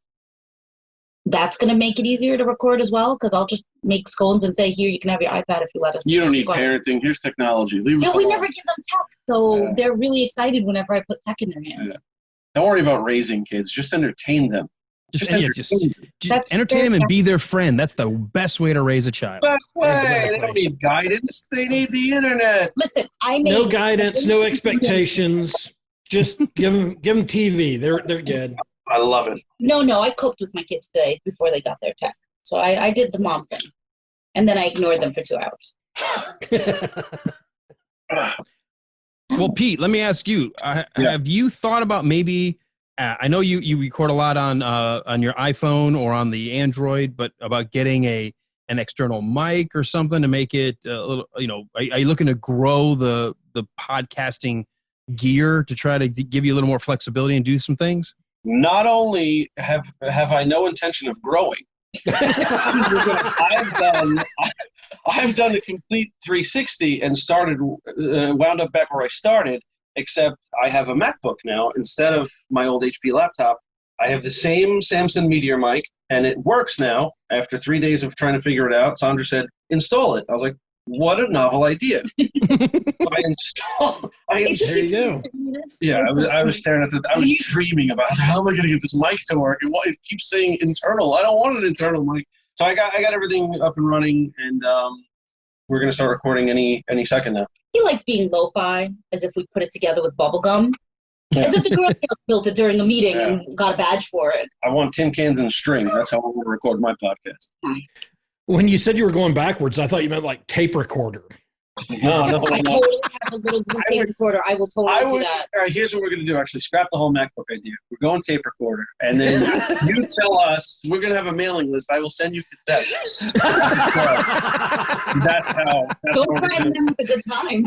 that's going to make it easier to record as well, because I'll just make scones and say, here, you can have your iPad if you let us. You don't need parenting. Here's technology. Leave us we alone. never give them tech, so they're really excited whenever I put tech in their hands. Yeah. Don't worry about raising kids. Just entertain them. Just entertain them and be their friend. That's the best way to raise a child. Best way. Exactly. They don't need guidance. They need the internet. Listen, no guidance, no expectations. Just give them TV. They're good. I love it. No, I cooked with my kids today before they got their tech. So I did the mom thing. And then I ignored them for 2 hours. Well, Pete, let me ask you, have you thought about maybe, I know you record a lot on your iPhone or on the Android, but about getting an external mic or something to make it a little, are you looking to grow the podcasting gear to try to give you a little more flexibility and do some things? Not only have I no intention of growing, I've done a complete 360 and wound up back where I started, except I have a MacBook now instead of my old HP laptop. I have the same Samsung Meteor mic, and it works now. After 3 days of trying to figure it out, Sandra said, install it. I was like, what a novel idea. There you go. Yeah, I was staring at I was dreaming about how am I going to get this mic to work? And it keeps saying internal. I don't want an internal mic. So I got everything up and running, and we're going to start recording any second now. He likes being lo-fi, as if we put it together with bubble gum. Yeah. As if the Girl Scouts built it during the meeting and got a badge for it. I want tin cans and string. That's how I want to record my podcast. Nice. When you said you were going backwards, I thought you meant like tape recorder. No. I totally have a little blue tape recorder. I will totally do that. All right, here's what we're going to do, actually. Scrap the whole MacBook idea. We're going tape recorder. And then you tell us, we're going to have a mailing list. I will send you cassettes. That's how. Don't try and have a good time.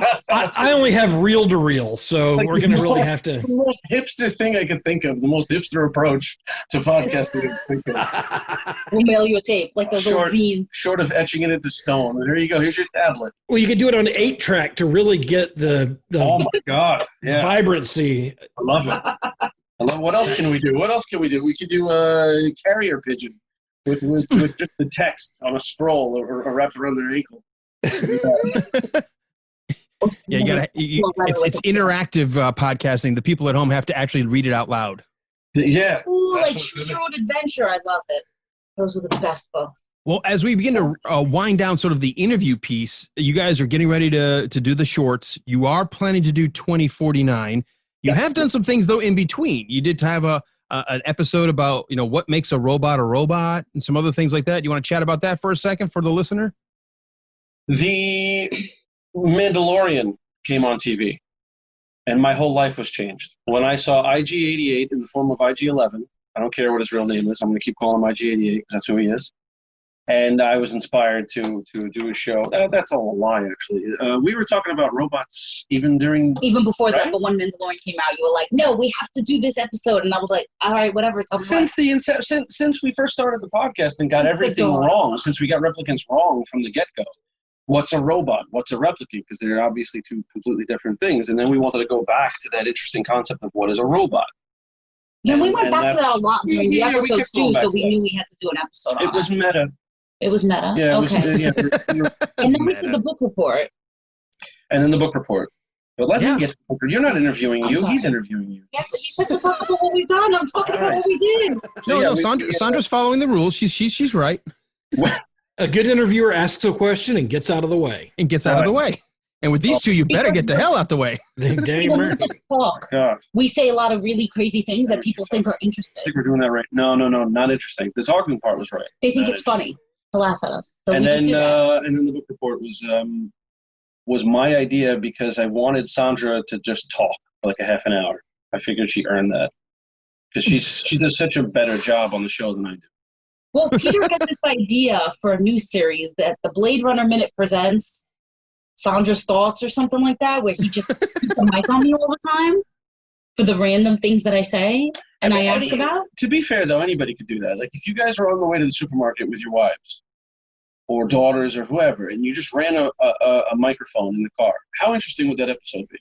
I only have reel-to-reel, so we're going to really have to. The most hipster thing I could think of, the most hipster approach to podcasting I could think of. We'll mail you a tape, like those little zines. Short of etching it into stone. And here you go. Here's your tablet. Well, you could do it on 8-track to really get the oh my God. Yeah. Vibrancy. I love it. What else can we do? We could do a carrier pigeon with just the text on a scroll or wrapped around their ankle. Yeah, it's interactive podcasting. The people at home have to actually read it out loud. Yeah. Ooh, like Choose Your Own Adventure. I love it. Those are the best books. Well, as we begin to wind down sort of the interview piece, you guys are getting ready to do the shorts. You are planning to do 2049. You have done some things, though, in between. You did have an episode about, what makes a robot and some other things like that. You want to chat about that for a second for the listener? The Mandalorian came on TV, and my whole life was changed. When I saw IG-88 in the form of IG-11, I don't care what his real name is. I'm going to keep calling him IG-88 because that's who he is. And I was inspired to do a show. That's all a lie, actually. We were talking about robots even before right? that. But when Mandalorian came out, you were like, "No, we have to do this episode," and I was like, "All right, whatever." Since we first started the podcast and got everything wrong, since we got replicants wrong from the get-go, what's a robot? What's a replicant? Because they're obviously two completely different things. And then we wanted to go back to that interesting concept of what is a robot. Yeah, we went back to that a lot during the episodes too, so we knew we had to do an episode on it. It was meta. It was meta? Yeah. Okay. And then we did the book report. And then the book report. But let him get the book report. You're not interviewing you. He's interviewing you. Yes, you said to talk about what we've done. I'm talking about what we did. No, Sandra's following the rules. She's right. A good interviewer asks a question and gets out of the way. And with these two, you better get the hell out the way. When we just talk, we say a lot of really crazy things that people think are interesting. I think we're doing that right. No, not interesting. The talking part was right. They think it's funny to laugh at us. So and then the book report was my idea because I wanted Sandra to just talk for like a half an hour. I figured she earned that because she does such a better job on the show than I do. Well, Peter got this idea for a new series that the Blade Runner Minute presents Sandra's Thoughts or something like that, where he just puts the mic on me all the time for the random things that I say and I ask about. To be fair, though, anybody could do that. Like if you guys were on the way to the supermarket with your wives or daughters or whoever, and you just ran a microphone in the car, how interesting would that episode be?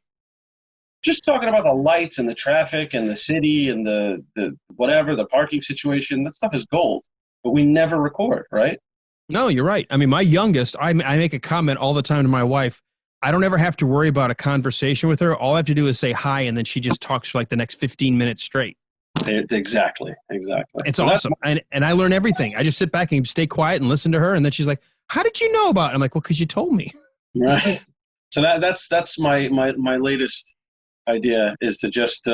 Just talking about the lights and the traffic and the city and the whatever, the parking situation, that stuff is gold. But we never record, right? No, you're right. I mean, my youngest, I make a comment all the time to my wife. I don't ever have to worry about a conversation with her. All I have to do is say hi, and then she just talks for like the next 15 minutes straight. Exactly. It's awesome. And I learn everything. I just sit back and stay quiet and listen to her, and then she's like, how did you know about it? I'm like, well, because you told me. Right. So that's my latest idea is to just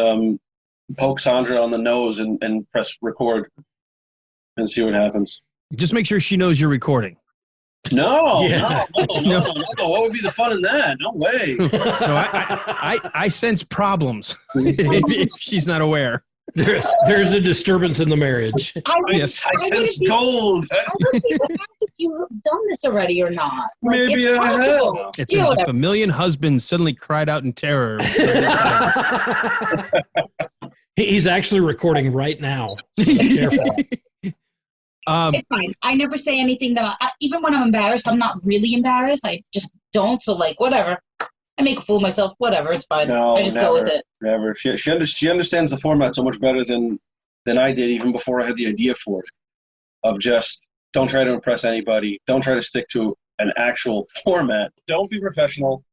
poke Sandra on the nose and press record and see what happens. Just make sure she knows you're recording. No. What would be the fun in that? No way. No, I sense problems if she's not aware. There's a disturbance in the marriage. I sense gold. I would be surprised if you have done this already or not. Like, Maybe it's possible. have. It's as if a million husbands suddenly cried out in terror. He's actually recording right now. So be careful. It's fine. I never say anything that even when I'm embarrassed, I'm not really embarrassed. I just don't. So like, whatever. I make a fool of myself. Whatever. It's fine. I just go with it. Never. She understands the format so much better than I did even before I had the idea for it. Of just don't try to impress anybody. Don't try to stick to an actual format. Don't be professional.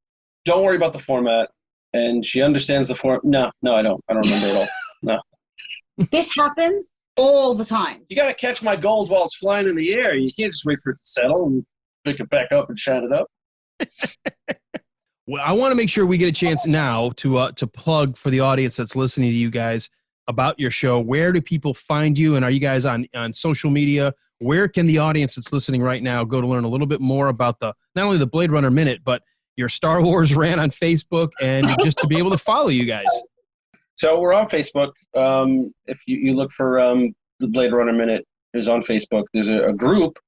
Don't worry about the format. And she understands the format. No, I don't. I don't remember at all. No. This happens all the time. You got to catch my gold while it's flying in the air. You can't just wait for it to settle and pick it back up and shine it up. Well, I want to make sure we get a chance now to plug for the audience that's listening to you guys about your show. Where do people find you? And are you guys on social media? Where can the audience that's listening right now go to learn a little bit more about not only the Blade Runner Minute, but your Star Wars rant on Facebook and just to be able to follow you guys? So we're on Facebook. If you look for the Blade Runner Minute is on Facebook. There's a group,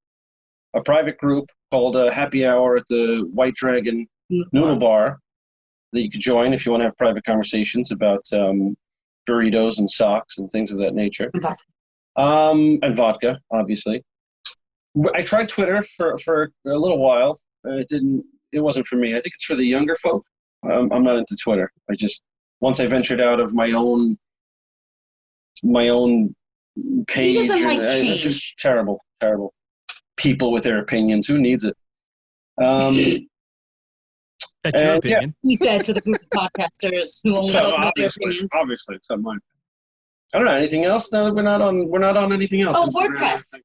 a private group called Happy Hour at the White Dragon Noodle Bar that you could join if you want to have private conversations about burritos and socks and things of that nature. And vodka, obviously. I tried Twitter for a little while. It wasn't for me. I think it's for the younger folk. I'm not into Twitter. Once I ventured out of my own page, He doesn't like it's change. just terrible. People with their opinions. Who needs it? That's your opinion. He said to the group of podcasters who only talk about their opinions. Obviously, it's not mine. I don't know anything else. No, we're not on anything else. Oh, WordPress.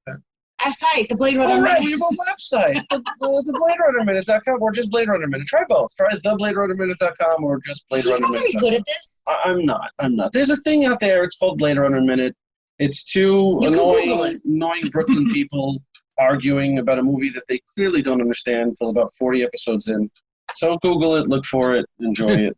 Our site, the Blade Runner Oh, right, Minute. we have a website, the BladeRunnerMinute.com, or just Blade Runner Minute. Try both. Try thebladerunnerminute.com or just Blade He's Runner not Minute. very good at this. I'm not. There's a thing out there. It's called Blade Runner Minute. It's two You can Google it. annoying Brooklyn people arguing about a movie that they clearly don't understand until about 40 episodes in. So Google it, look for it, enjoy it.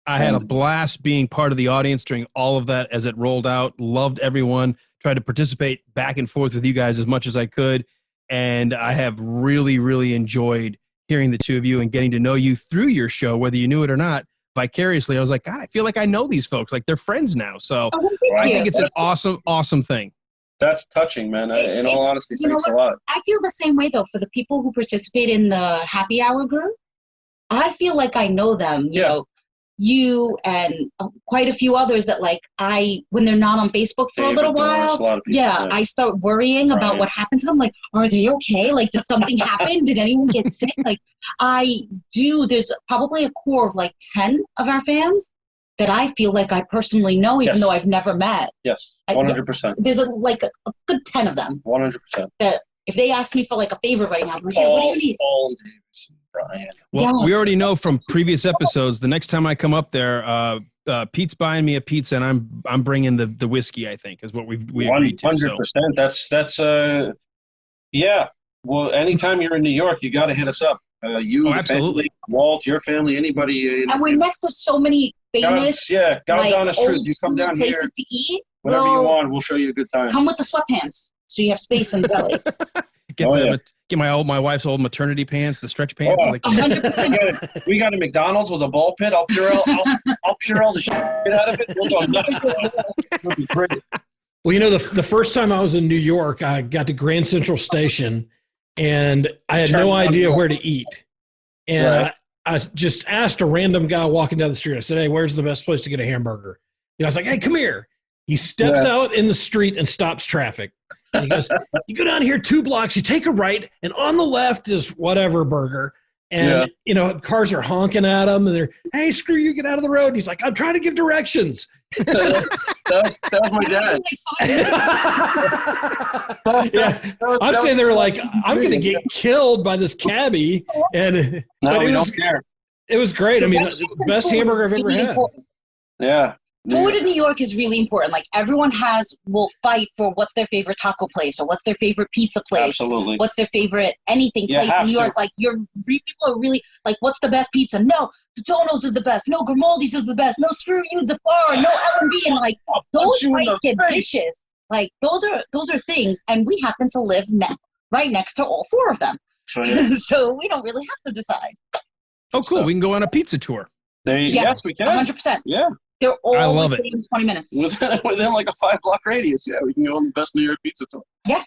I had a blast being part of the audience during all of that as it rolled out. Loved everyone. Tried to participate back and forth with you guys as much as I could. and I have really, really enjoyed hearing the two of you and getting to know you through your show, whether you knew it or not, vicariously. I was like, God, I feel like I know these folks, like they're friends now. So I think it's an awesome, awesome thing. That's touching, man. In all honesty, thanks a lot. I feel the same way, though, for the people who participate in the happy hour group. I feel like I know them, you know, you and quite a few others that, like, when they're not on Facebook for a little while, I start worrying about what happened to them. Like, are they okay? Like, did something happen? Did anyone get sick? Like, there's probably a core of like 10 of our fans that I feel like I personally know, even though I've never met. Yes, 100%. There's a good 10 of them. 100%. That if they ask me for like a favor right now, I'm like, what do you need? Paul, Davis, Brian. Well, we already know from previous episodes, the next time I come up there, Pete's buying me a pizza, and I'm bringing the whiskey, I think, is what we agreed to. 100%. That's yeah. Well, anytime you're in New York, you got to hit us up. You, absolutely. Family, Walt, your family, anybody. And we're next to so many famous, God's honest truth. You come down here, places to eat. Whatever you want, we'll show you a good time. Come with the sweatpants, so you have space in the belly. Get my wife's old maternity pants, the stretch pants. 100%. We got a McDonald's with a ball pit. I'll pure all the shit out of it. We'll go nuts. It'll be great. Well, you know, the first time I was in New York, I got to Grand Central Station, and I had no idea where to eat. And I just asked a random guy walking down the street. I said, "Hey, where's the best place to get a hamburger?" I was like, "Hey, come here." He steps out in the street and stops traffic. And he goes, "You go down here 2 blocks, you take a right, and on the left is whatever burger." And, you know, cars are honking at him, and they're, "Hey, screw you, get out of the road." And he's like, "I'm trying to give directions." that was my dad. I'm saying they were like, "I'm going to get killed by this cabbie." And we don't care. It was great. I mean, the best hamburger I've ever had. Yeah. Food in New York is really important. Like, everyone will fight for what's their favorite taco place or what's their favorite pizza place. Absolutely. What's their favorite anything place in New York. Like, people are really like, what's the best pizza? No, Totono's is the best. No, Grimaldi's is the best. No, screw you, Zafar. No, L&B. And like, those fights get vicious. Like, those are things. And we happen to live right next to all 4 of them. So we don't really have to decide. Oh, cool. We can go on a pizza tour. Yes, we can. 100%. Yeah. They're all I love it. 20 minutes. Within like a 5-block radius. Yeah, we can go on the best New York pizza tour. Yeah.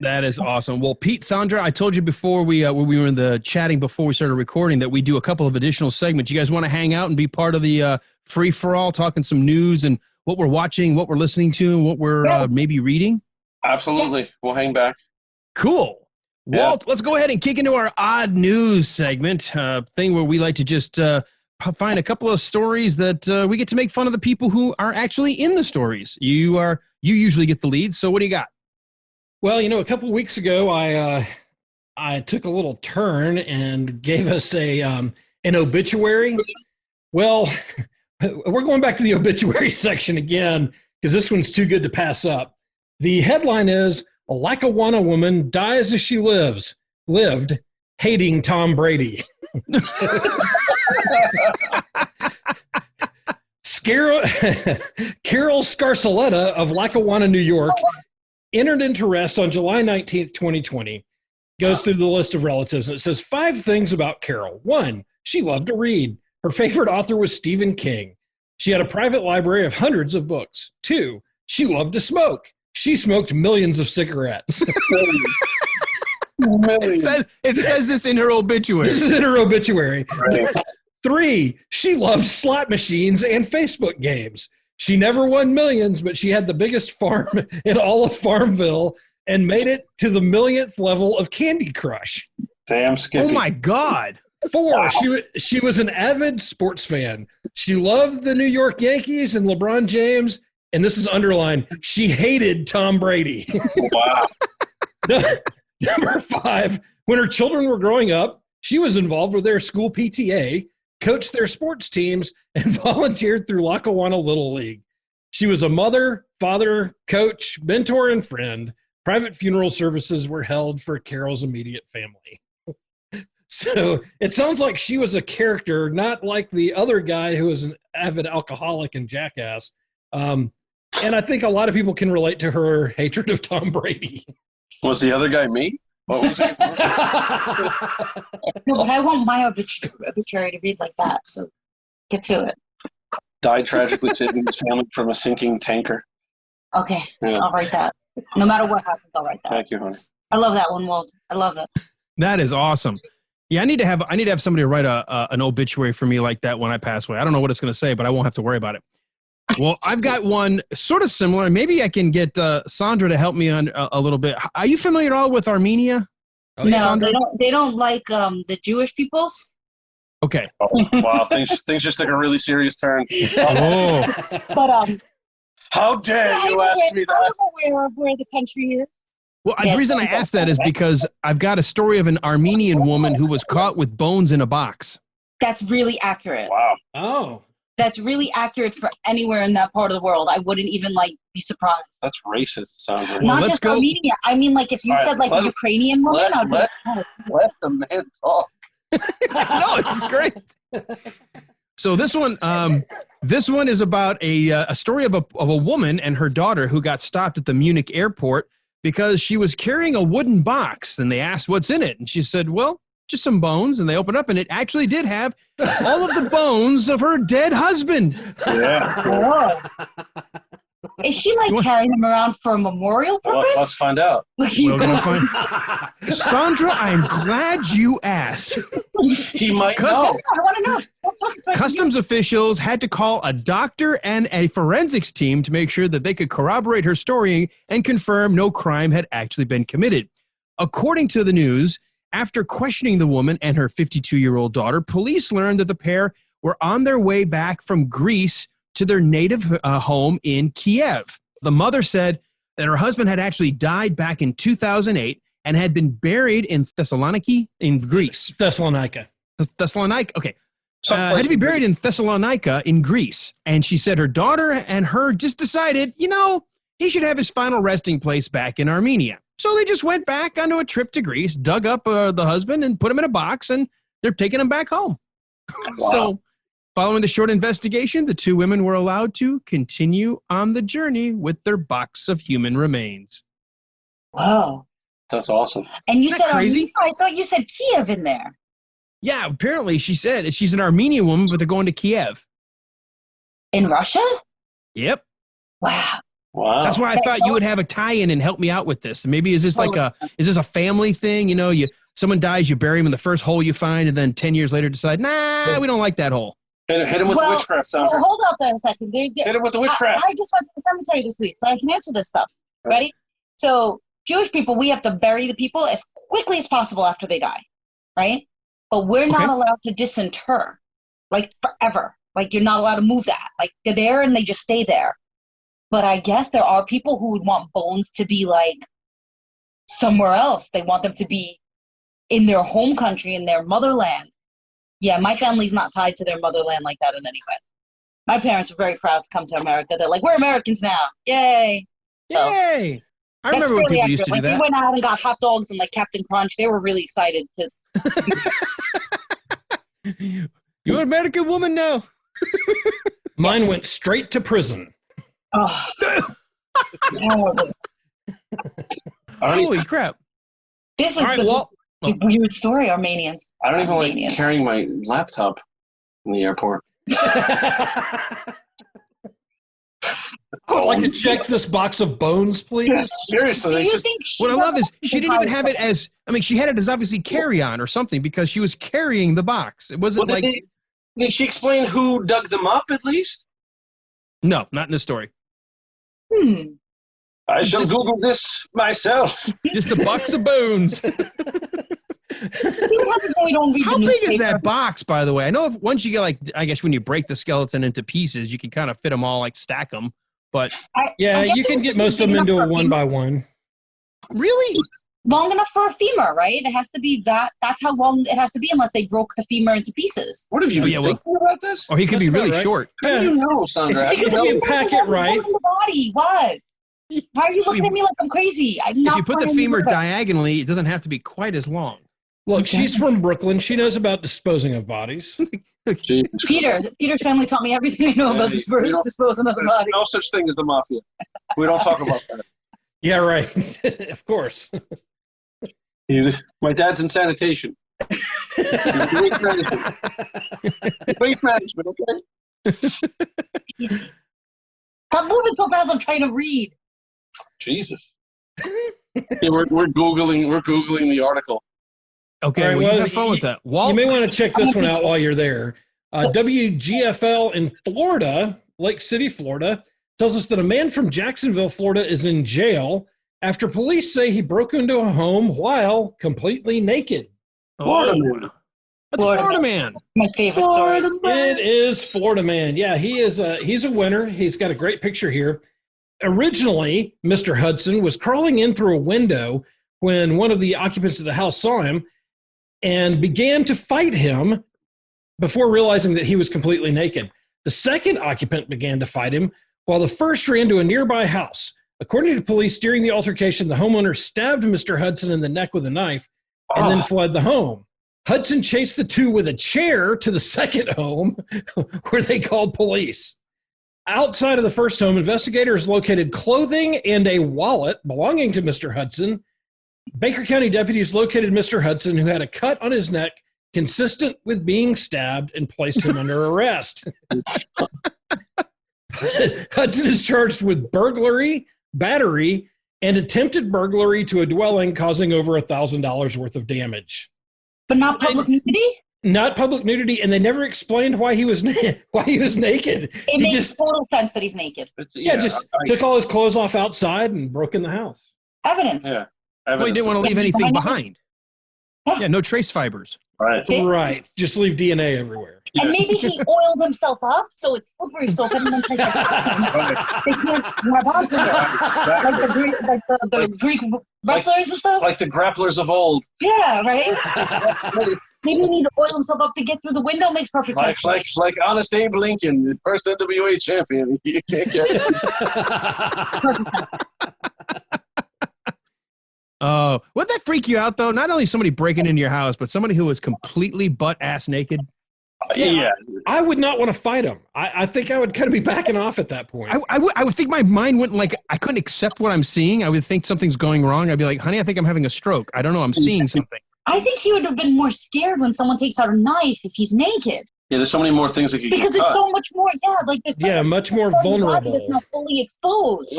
That is awesome. Well, Pete, Sandra, I told you before when we were in the chatting before we started recording that we do a couple of additional segments. You guys want to hang out and be part of the free-for-all, talking some news and what we're watching, what we're listening to, and what we're maybe reading? Absolutely. Yeah. We'll hang back. Cool. Walt, let's go ahead and kick into our odd news segment, thing where we like to just find a couple of stories that we get to make fun of the people who are actually in the stories. You usually get the lead, so what do you got? Well, you know, a couple of weeks ago, I took a little turn and gave us an obituary. Well, we're going back to the obituary section again because this one's too good to pass up. The headline is, "A Lackawanna woman dies as she lived, hating Tom Brady." Carol Scarcelletta of Lackawanna, New York, entered into rest on July 19th, 2020. Goes through the list of relatives, and it says 5 things about Carol. 1, she loved to read. Her favorite author was Stephen King. She had a private library of hundreds of books. 2, she loved to smoke. She smoked millions of cigarettes. It says this in her obituary. This is in her obituary. Right. 3, she loved slot machines and Facebook games. She never won millions, but she had the biggest farm in all of Farmville and made it to the millionth level of Candy Crush. Damn, Skippy. Oh, my God. 4, she was an avid sports fan. She loved the New York Yankees and LeBron James, and this is underlined, she hated Tom Brady. Wow. Number 5, when her children were growing up, she was involved with their school PTA, coached their sports teams, and volunteered through Lackawanna Little League. She was a mother, father, coach, mentor, and friend. Private funeral services were held for Carol's immediate family. So it sounds like she was a character, not like the other guy who was an avid alcoholic and jackass. And I think a lot of people can relate to her hatred of Tom Brady. Was the other guy me? What was it? No, but I want my obituary to read like that. So get to it. Died tragically saving his family from a sinking tanker. Okay, Yeah. I'll write that. No matter what happens, I'll write that. Thank you, honey. I love that one, Walt. I love it. That is awesome. Yeah, I need to have somebody write an obituary for me like that when I pass away. I don't know what it's going to say, but I won't have to worry about it. Well, I've got one sort of similar. Maybe I can get Sandra to help me on a little bit. Are you familiar at all with Armenia? No, Sandra? they don't like the Jewish peoples. Okay. Oh, wow, things just took a really serious turn. Oh. But How dare you ask me that? I'm aware of where the country is. Well, the reason I asked that is because I've got a story of an Armenian woman who was caught with bones in a box. That's really accurate. Wow. Oh. That's really accurate for anywhere in that part of the world. I wouldn't even be surprised. That's racist, Sandra. Well, Not let's just go. Armenia. I mean, if you All right, said a let- Ukrainian woman, I'd be let- like, Let the man talk. No, this is great. So this one is about a story of a woman and her daughter who got stopped at the Munich airport because she was carrying a wooden box, and they asked what's in it, and she said, "Well, just some bones." And they opened up, and it actually did have all of the bones of her dead husband. Yeah. whoa. Is she carrying him around for a memorial Well, purpose? let's find out. He's We're gonna gonna find- Sandra, I'm glad you asked. He might Cus- know. I want to know. Don't talk to Customs officials had to call a doctor and a forensics team to make sure that they could corroborate her story and confirm no crime had actually been committed. According to the news, after questioning the woman and her 52-year-old daughter, police learned that the pair were on their way back from Greece to their native home in Kiev. The mother said that her husband had actually died back in 2008 and had been buried in Thessaloniki in Greece. Thessalonica. Thessalonica, okay. Had to be buried in Thessalonica in Greece. And she said her daughter and her just decided, he should have his final resting place back in Armenia. So they just went back onto a trip to Greece, dug up the husband and put him in a box, and they're taking him back home. Wow. So following the short investigation, the two women were allowed to continue on the journey with their box of human remains. Whoa. That's awesome. And you Isn't said that crazy? Armenia? I thought you said Kiev in there. Yeah, apparently she said she's an Armenian woman, but they're going to Kiev. In Russia? Yep. Wow. Wow. That's why I thought you would have a tie-in and help me out with this. Maybe is this a family thing? Someone dies, you bury him in the first hole you find, and then 10 years later decide, nah, we don't like that hole. Hit him with the witchcraft, Sandra. Hold up there a second. Hit him with the witchcraft. I just want to tell you this week, so I can answer this stuff. Ready? So Jewish people, we have to bury the people as quickly as possible after they die, right? But we're not allowed to disinter, forever. You're not allowed to move that. They're there and they just stay there. But I guess there are people who would want bones to be somewhere else. They want them to be in their home country, in their motherland. Yeah, my family's not tied to their motherland like that in any way. My parents were very proud to come to America. They're like, we're Americans now. Yay. So, Yay! I that's remember when really people used to do They that. went out and got hot dogs and Captain Crunch. They were really excited to. You're an American woman now. Mine went straight to prison. Oh. Horrible. Holy crap. This is All right, the Walt. weird story, Armenians. I don't even like Armenians. carrying my laptop in the airport. I would like to check this box of bones, please. Yes, seriously. Do they you just- think What I love is doesn't she didn't even have it as, she had it as obviously carry-on or something because she was carrying the box. It wasn't Well, did she explain who dug them up at least? no, not in the story. I shall Google this myself. Just a box of bones. You have to go, you don't read How the big is newspaper. that box, by the way? I know once you get I guess when you break the skeleton into pieces, you can kind of fit them all, stack them. But Yeah, you can get most of them into a one by one. really? Long enough for a femur, right? It has to be that. That's how long it has to be, unless they broke the femur into pieces. What have you Oh, been yeah, well- thinking about this? Or he could be That's really about right. short. How do you know, Sandra? If you pack it right. The body. What? Why are you looking at me like I'm crazy? I'm If not. you put the trying to femur do it. diagonally, it doesn't have to be quite as long. Look, Okay. she's from Brooklyn. She knows about disposing of bodies. Peter's family taught me everything I know about we don't- disposing of the There's body. no such thing as the mafia. We don't talk about that. Yeah, right. Of course. My dad's in sanitation. Waste management. Waste management, okay? Stop moving so fast. I'm trying to read. Jesus. Yeah, we're googling the article. Okay, All right, well, you have fun with that. Walt? You may want to check this one out while you're there. WGFL in Florida, Lake City, Florida, tells us that a man from Jacksonville, Florida, is in jail after police say he broke into a home while completely naked. Florida man. That's Florida man. My favorite stories. It is Florida man. Yeah, he's a winner. He's got a great picture here. Originally, Mr. Hudson was crawling in through a window when one of the occupants of the house saw him and began to fight him before realizing that he was completely naked. The second occupant began to fight him while the first ran to a nearby house. According to police, during the altercation, the homeowner stabbed Mr. Hudson in the neck with a knife and then fled the home. Hudson chased the two with a chair to the second home where they called police. Outside of the first home, investigators located clothing and a wallet belonging to Mr. Hudson. Baker County deputies located Mr. Hudson, who had a cut on his neck consistent with being stabbed, and placed him under arrest. Hudson is charged with burglary, battery, and attempted burglary to a dwelling, causing over $1,000 worth of damage. But not public nudity? Not public nudity, and they never explained why he was naked. It makes total sense that he's naked. Took all his clothes off outside and broke in the house. Evidence. Yeah. Well, he didn't want to leave anything behind. Yeah, no trace fibers. Right. See? Right. Just leave DNA everywhere. And maybe he oiled himself up so it's slippery, so if anyone tries to touch him, they can't grab onto it. Like the Greek wrestlers and stuff. Like the grapplers of old. Yeah, right? Maybe he need to oil himself up to get through the window. Makes perfect sense. Like honest Abe Lincoln, the first NWA champion. You can't get it. Oh, would that freak you out, though? Not only somebody breaking into your house, but somebody who was completely butt-ass naked? Yeah. I would not want to fight him. I think I would kind of be backing off at that point. I would think my mind wouldn't, like, I couldn't accept what I'm seeing. I would think something's going wrong. I'd be like, honey, I think I'm having a stroke. I don't know. I'm seeing something. I think he would have been more scared when someone takes out a knife if he's naked. Yeah, there's so many more things that could because get there's so much more. Yeah, like there's much more vulnerable. That's not fully exposed.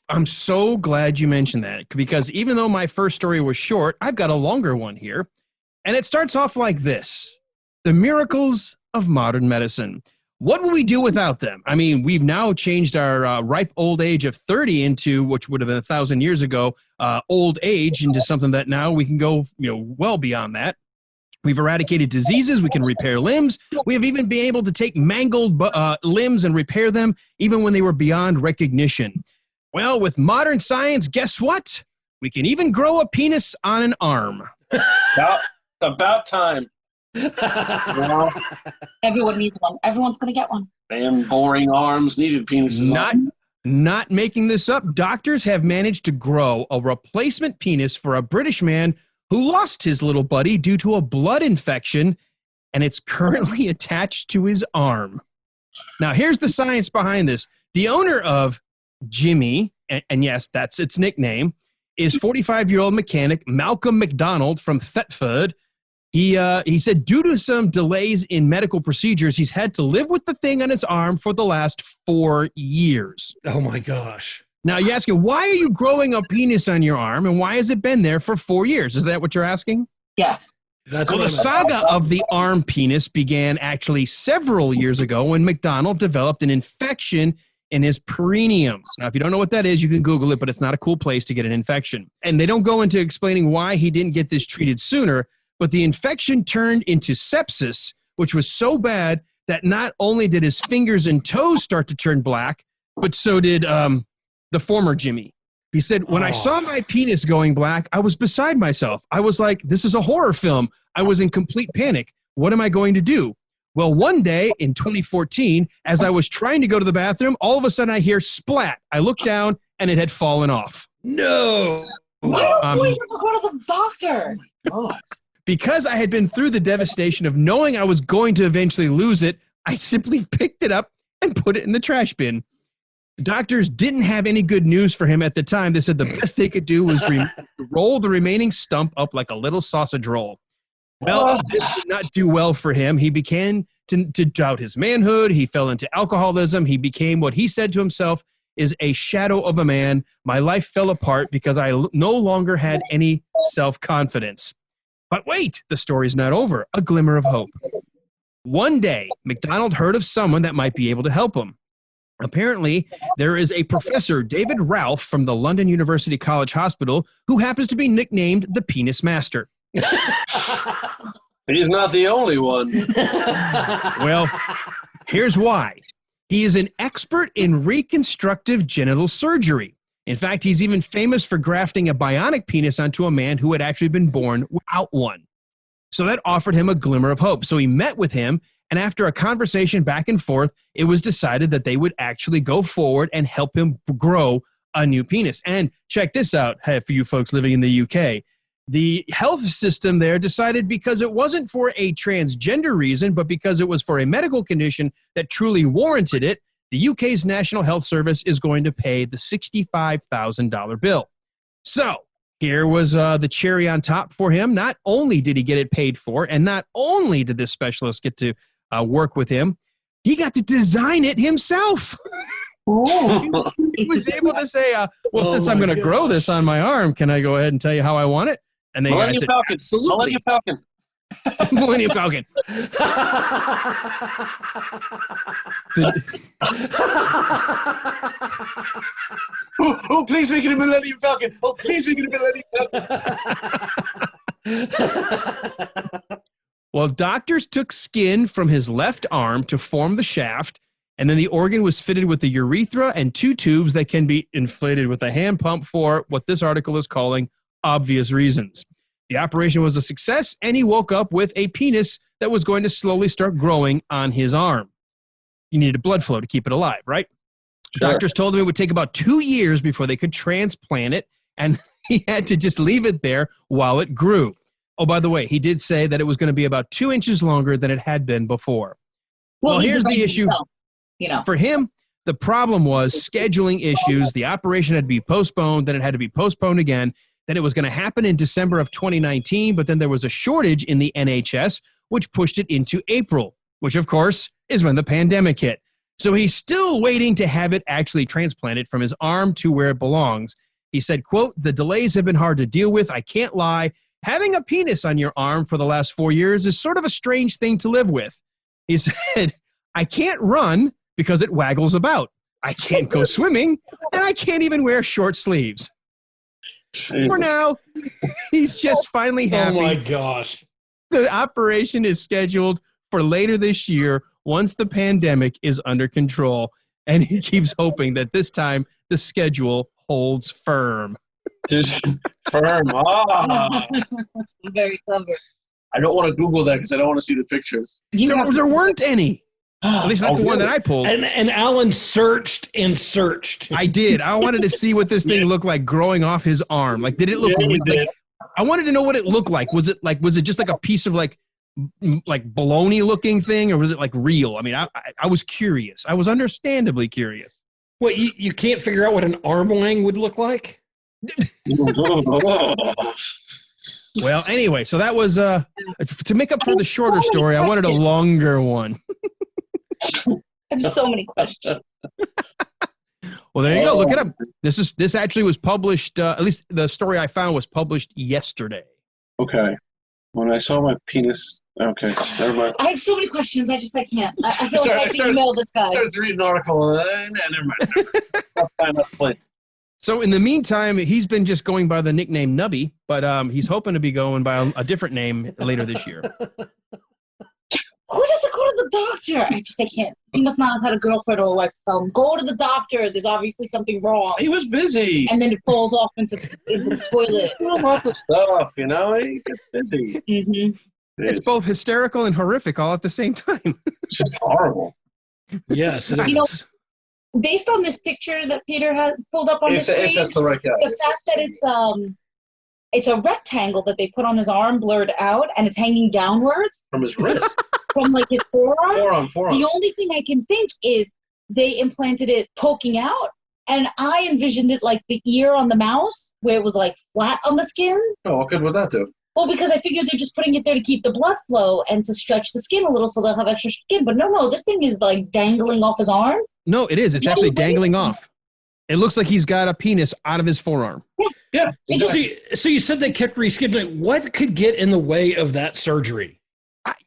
I'm so glad you mentioned that, because even though my first story was short, I've got a longer one here. And it starts off like this: the miracles of modern medicine. What would we do without them? I mean, we've now changed our ripe old age of 30 into, which would have been 1,000 years ago, old age, into something that now we can go, well beyond that. We've eradicated diseases. We can repair limbs. We have even been able to take mangled limbs and repair them, even when they were beyond recognition. Well, with modern science, guess what? We can even grow a penis on an arm. About time. Everyone needs one. Everyone's going to get one. Damn boring arms needed penises. Not making this up. Doctors have managed to grow a replacement penis for a British man who lost his little buddy due to a blood infection, and it's currently attached to his arm. Now, here's the science behind this. The owner of Jimmy, and yes, that's its nickname, is 45-year-old mechanic Malcolm McDonald from Thetford. He said due to some delays in medical procedures, he's had to live with the thing on his arm for the last 4 years. Oh, my gosh. Now, you're asking, why are you growing a penis on your arm, and why has it been there for 4 years? Is that what you're asking? Yes. Well, the saga of the arm penis began actually several years ago when McDonald developed an infection in his perineum. Now, if you don't know what that is, you can Google it, but it's not a cool place to get an infection. And they don't go into explaining why he didn't get this treated sooner, but the infection turned into sepsis, which was so bad that not only did his fingers and toes start to turn black, but so did the former Jimmy. He said, when I saw my penis going black, I was beside myself. I was like, this is a horror film. I was in complete panic. What am I going to do? Well, one day in 2014, as I was trying to go to the bathroom, all of a sudden I hear splat. I look down and it had fallen off. No. Why don't boys ever go to the doctor? Oh my God. Because I had been through the devastation of knowing I was going to eventually lose it, I simply picked it up and put it in the trash bin. Doctors didn't have any good news for him at the time. They said the best they could do was roll the remaining stump up like a little sausage roll. Well, this did not do well for him. He began to doubt his manhood. He fell into alcoholism. He became what he said to himself is a shadow of a man. My life fell apart because I no longer had any self-confidence. But wait, the story's not over. A glimmer of hope. One day, McDonald heard of someone that might be able to help him. Apparently, there is a professor, David Ralph, from the London University College Hospital, who happens to be nicknamed the Penis Master. He's not the only one. Well, here's why. He is an expert in reconstructive genital surgery. In fact, he's even famous for grafting a bionic penis onto a man who had actually been born without one. So that offered him a glimmer of hope. So he met with him, and after a conversation back and forth, it was decided that they would actually go forward and help him grow a new penis. And check this out, hey, for you folks living in the UK. The health system there decided because it wasn't for a transgender reason, but because it was for a medical condition that truly warranted it, the UK's National Health Service is going to pay the $65,000 bill. So here was the cherry on top for him. Not only did he get it paid for, and not only did this specialist get to work with him, he got to design it himself. He was able to say, since I'm going to grow this on my arm, can I go ahead and tell you how I want it? And they Millennium said, Falcon. absolutely. Millennium Falcon. Millennium Falcon. Oh, please make it a Millennium Falcon. Oh, please make it a Millennium Falcon. Well, doctors took skin from his left arm to form the shaft, and then the organ was fitted with the urethra and 2 tubes that can be inflated with a hand pump for what this article is calling obvious reasons. The operation was a success, and he woke up with a penis that was going to slowly start growing on his arm. You needed blood flow to keep it alive, right? Sure. Doctors told him it would take about 2 years before they could transplant it, and he had to just leave it there while it grew. Oh, by the way, he did say that it was going to be about 2 inches longer than it had been before. Well, here's the issue. For him, the problem was scheduling issues. The operation had to be postponed, then it had to be postponed again. Then it was going to happen in December of 2019, but then there was a shortage in the NHS, which pushed it into April, which, of course, is when the pandemic hit. So he's still waiting to have it actually transplanted from his arm to where it belongs. He said, quote, "The delays have been hard to deal with. I can't lie. Having a penis on your arm for the last 4 years is sort of a strange thing to live with." He said, "I can't run because it waggles about. I can't go swimming, and I can't even wear short sleeves." For now, he's just finally happy. Oh my gosh. The operation is scheduled for later this year once the pandemic is under control. And he keeps hoping that this time the schedule holds firm. Just firm. Ah. Very clever. I don't want to Google that because I don't want to see the pictures. There weren't any. At least not the one that I pulled. And Alan searched and searched. I did. I wanted to see what this thing looked like growing off his arm. Like, did it look like, I wanted to know what it looked like. Was it just like a piece of like baloney looking thing, or was it like real? I mean, I was curious. I was understandably curious. What, you can't figure out what an arm wang would look like? Well, anyway, so that was to make up for the shorter story. I wanted a longer one. I have so many questions. Well, there you go. Look it up. This actually was published. At least the story I found was published yesterday. Okay. When I saw my penis. Okay. Never mind. I have so many questions. I can't. I feel like I have to email this guy. Starts reading an article. Never mind. So in the meantime, he's been just going by the nickname Nubby, but he's hoping to be going by a different name later this year. Who doesn't go to the doctor? I can't. He must not have had a girlfriend or a wife to tell him, go to the doctor. There's obviously something wrong. He was busy. And then it falls off into the toilet. Lots of stuff, He gets busy. Mm-hmm. It's both hysterical and horrific all at the same time. It's just horrible. Yes, it is. Based on this picture that Peter had pulled up on the screen, if that's the right guy. The fact that it's a rectangle that they put on his arm blurred out, and it's hanging downwards. From his wrist. From like his forearm. Forearm. The only thing I can think is they implanted it poking out. And I envisioned it like the ear on the mouse, where it was like flat on the skin. Oh, what good would that do? Well, because I figured they're just putting it there to keep the blood flow and to stretch the skin a little so they'll have extra skin. But no, this thing is like dangling off his arm. No, it is. It's actually dangling off. It looks like he's got a penis out of his forearm. Yeah. Exactly. So you said they kept rescheduling. What could get in the way of that surgery?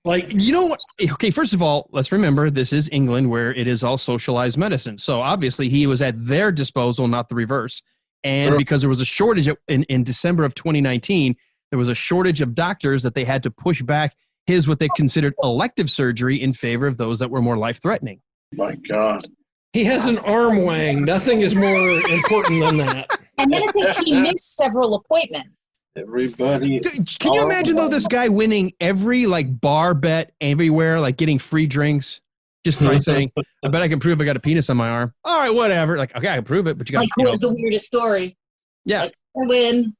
You know what? Okay, first of all, let's remember this is England where it is all socialized medicine. So obviously he was at their disposal, not the reverse. And because there was a shortage in December of 2019, there was a shortage of doctors that they had to push back his what they considered elective surgery in favor of those that were more life-threatening. My God. He has an arm wang. Nothing is more important than that. And then it says he missed several appointments. Everybody. Can you imagine, though, this guy winning every, like, bar bet everywhere, like getting free drinks just by saying, I bet I can prove I got a penis on my arm. All right, whatever. Like, okay, I can prove it, but you got like, who was the weirdest story? Yeah. Like, I win.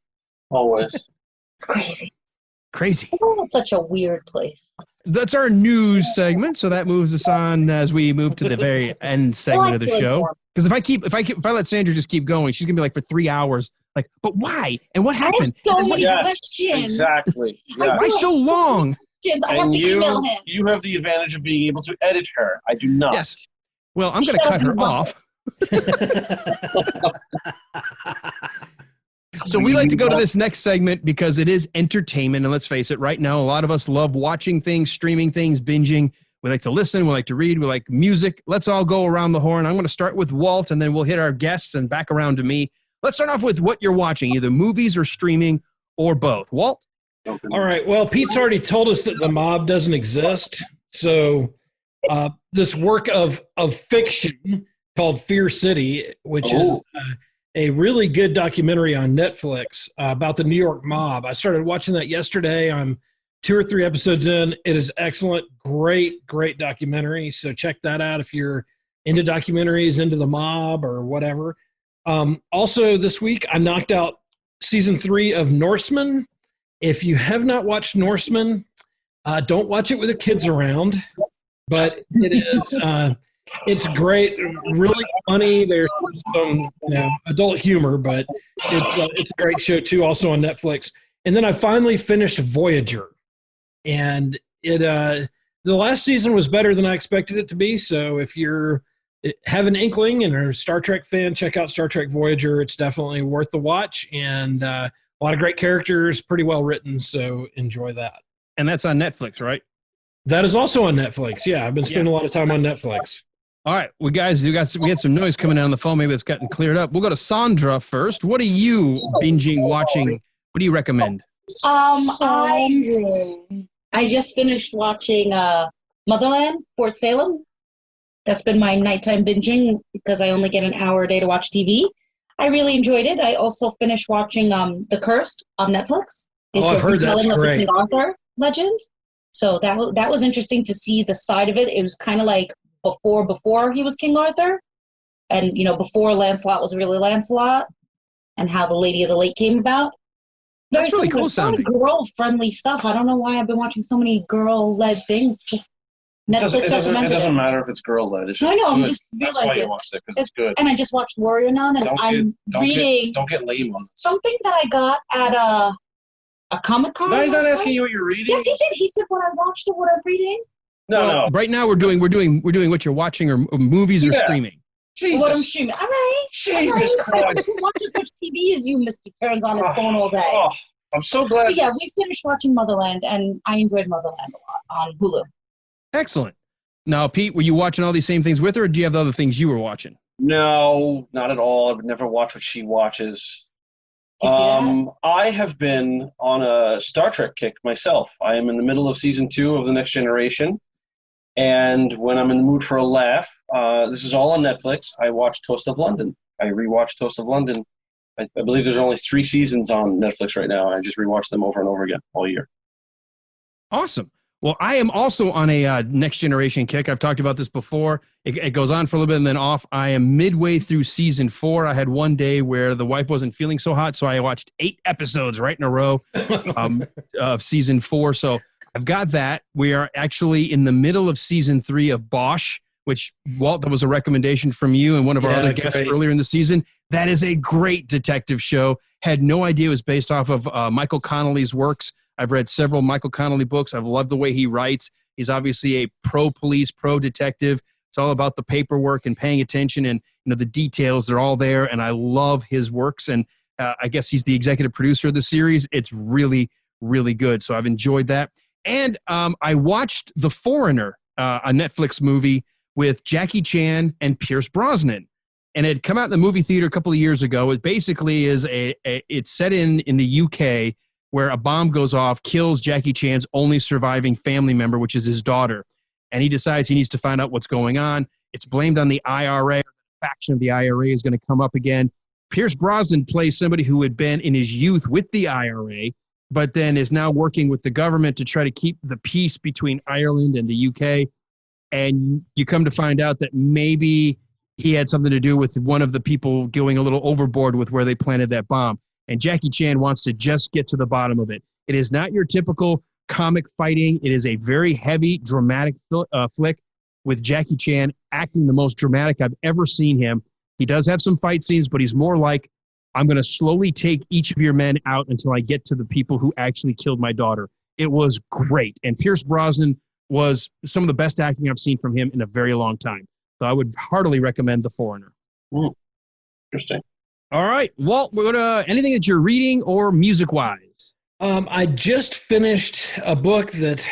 Always. It's crazy. Crazy. Oh, it's such a weird place. That's our news segment, so that moves us on as we move to the very end segment of the show. Because if I let Sandra just keep going, she's gonna be like for 3 hours. Like, but why? And what happened? I have so many Yes, questions. Exactly. Yes. Why so long? I have to email him. You have the advantage of being able to edit her. I do not. Yes. Well, I'm gonna cut her off. So we like to go to this next segment because it is entertainment. And let's face it, right now, a lot of us love watching things, streaming things, binging. We like to listen. We like to read. We like music. Let's all go around the horn. I'm going to start with Walt, and then we'll hit our guests and back around to me. Let's start off with what you're watching, either movies or streaming or both. Walt? All right. Well, Pete's already told us that the mob doesn't exist. So this work of fiction called Fear City, which is a really good documentary on Netflix about the New York mob. I started watching that yesterday. I'm 2 or 3 episodes in. It is excellent. Great documentary. So check that out if you're into documentaries, into the mob or whatever. Also this week, I knocked out season 3 of Norseman. If you have not watched Norseman, don't watch it with the kids around, but it is, it's great, really funny. There's some adult humor, but it's a great show too, also on Netflix. And then I finally finished Voyager, and the last season was better than I expected it to be. So if you're have an inkling and are a Star Trek fan, check out Star Trek Voyager. It's definitely worth the watch, and a lot of great characters, pretty well written. So enjoy that. And that's on Netflix, right? That is also on Netflix. Yeah, I've been spending a lot of time on Netflix. All right, we had some noise coming in on the phone. Maybe it's gotten cleared up. We'll go to Sandra first. What are you binging, watching? What do you recommend? I just finished watching Motherland, Fort Salem. That's been my nighttime binging because I only get an hour a day to watch TV. I really enjoyed it. I also finished watching The Cursed on Netflix. It's I've heard that's great. King Arthur legend. So that was interesting to see the side of it. It was kind of like before he was King Arthur, and before Lancelot was really Lancelot, and how the Lady of the Lake came about. That's really cool sounding. Girl-friendly stuff. I don't know why I've been watching so many girl-led things. Just Netflix it doesn't matter if it's girl-led. It's just I know. Good. I'm just That's realizing why you watched it, because it's good. And I just watched Warrior Nun, and I'm reading. Don't get lame on it. Something that I got at a Comic-Con. No, he's not asking you what you're reading. Yes, he did. He said what I watched or what I'm reading. No. Right now we're doing what you're watching or movies or streaming. Jesus. What I'm streaming. All right. Jesus Christ. He watches as much TV as you, Mr. Turns on his phone all day. Oh, I'm so glad. So yeah, we finished watching Motherland, and I enjoyed Motherland a lot on Hulu. Excellent. Now, Pete, were you watching all these same things with her, or do you have other things you were watching? No, not at all. I would never watch what she watches. I have been on a Star Trek kick myself. I am in the middle of season 2 of The Next Generation. And when I'm in the mood for a laugh, this is all on Netflix. I watch Toast of London. I rewatched Toast of London. I believe there's only 3 seasons on Netflix right now. I just rewatch them over and over again all year. Awesome. Well, I am also on a Next Generation kick. I've talked about this before. It goes on for a little bit and then off. I am midway through season 4. I had one day where the wife wasn't feeling so hot, so I watched 8 episodes right in a row of season 4. So I've got that. We are actually in the middle of season 3 of Bosch, which, Walt, that was a recommendation from you and one of our other guests earlier in the season. That is a great detective show. Had no idea it was based off of Michael Connelly's works. I've read several Michael Connelly books. I've loved the way he writes. He's obviously a pro-police, pro-detective. It's all about the paperwork and paying attention and the details. They're all there, and I love his works. And I guess he's the executive producer of the series. It's really, really good. So I've enjoyed that. And I watched The Foreigner, a Netflix movie with Jackie Chan and Pierce Brosnan. And it had come out in the movie theater a couple of years ago. It basically is it's set in the UK, where a bomb goes off, kills Jackie Chan's only surviving family member, which is his daughter. And he decides he needs to find out what's going on. It's blamed on the IRA. The faction of the IRA is going to come up again. Pierce Brosnan plays somebody who had been in his youth with the IRA, but then is now working with the government to try to keep the peace between Ireland and the UK. And you come to find out that maybe he had something to do with one of the people going a little overboard with where they planted that bomb. And Jackie Chan wants to just get to the bottom of it. It is not your typical comic fighting. It is a very heavy, dramatic flick with Jackie Chan acting the most dramatic I've ever seen him. He does have some fight scenes, but he's more like, I'm going to slowly take each of your men out until I get to the people who actually killed my daughter. It was great. And Pierce Brosnan was some of the best acting I've seen from him in a very long time. So I would heartily recommend The Foreigner. Interesting. All right, Walt, anything that you're reading or music-wise? I just finished a book that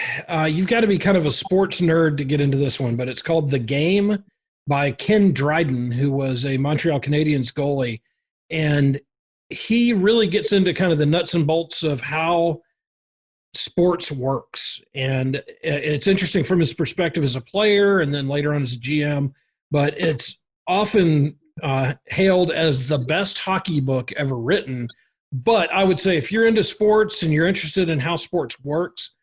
you've got to be kind of a sports nerd to get into this one, but it's called The Game by Ken Dryden, who was a Montreal Canadiens goalie. And he really gets into kind of the nuts and bolts of how sports works. And it's interesting from his perspective as a player and then later on as a GM, but it's often hailed as the best hockey book ever written. But I would say if you're into sports and you're interested in how sports works,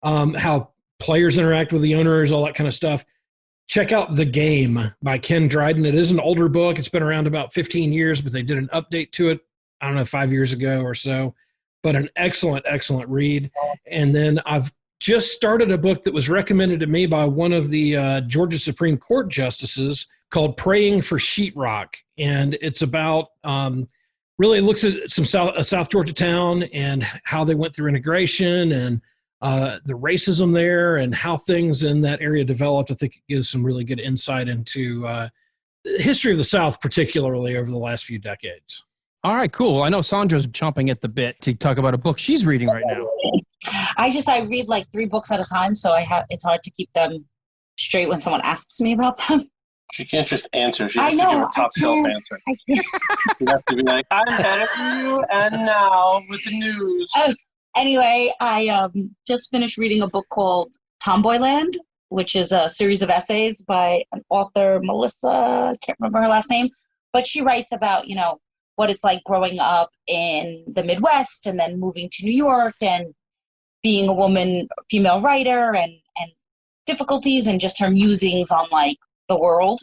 how players interact with the owners, all that kind of stuff, check out The Game by Ken Dryden. It is an older book. It's been around about 15 years, but they did an update to it, 5 years ago or so. But an excellent, excellent read. And then I've just started a book that was recommended to me by one of the Georgia Supreme Court justices called Praying for Sheetrock. And it's about really it looks at a South Georgia town and how they went through integration and the racism there and how things in that area developed. I think it gives some really good insight into the history of the South, particularly over the last few decades. All right, cool. I know Sandra's chomping at the bit to talk about a book she's reading right now. I read like 3 books at a time, so it's hard to keep them straight when someone asks me about them. She can't just answer. She has to give a top shelf answer. She has to be like, I'm ahead of you, and now with the news. Anyway, I just finished reading a book called Tomboyland, which is a series of essays by an author, Melissa, I can't remember her last name, but she writes about, what it's like growing up in the Midwest and then moving to New York and being a woman, female writer and difficulties and just her musings on like the world.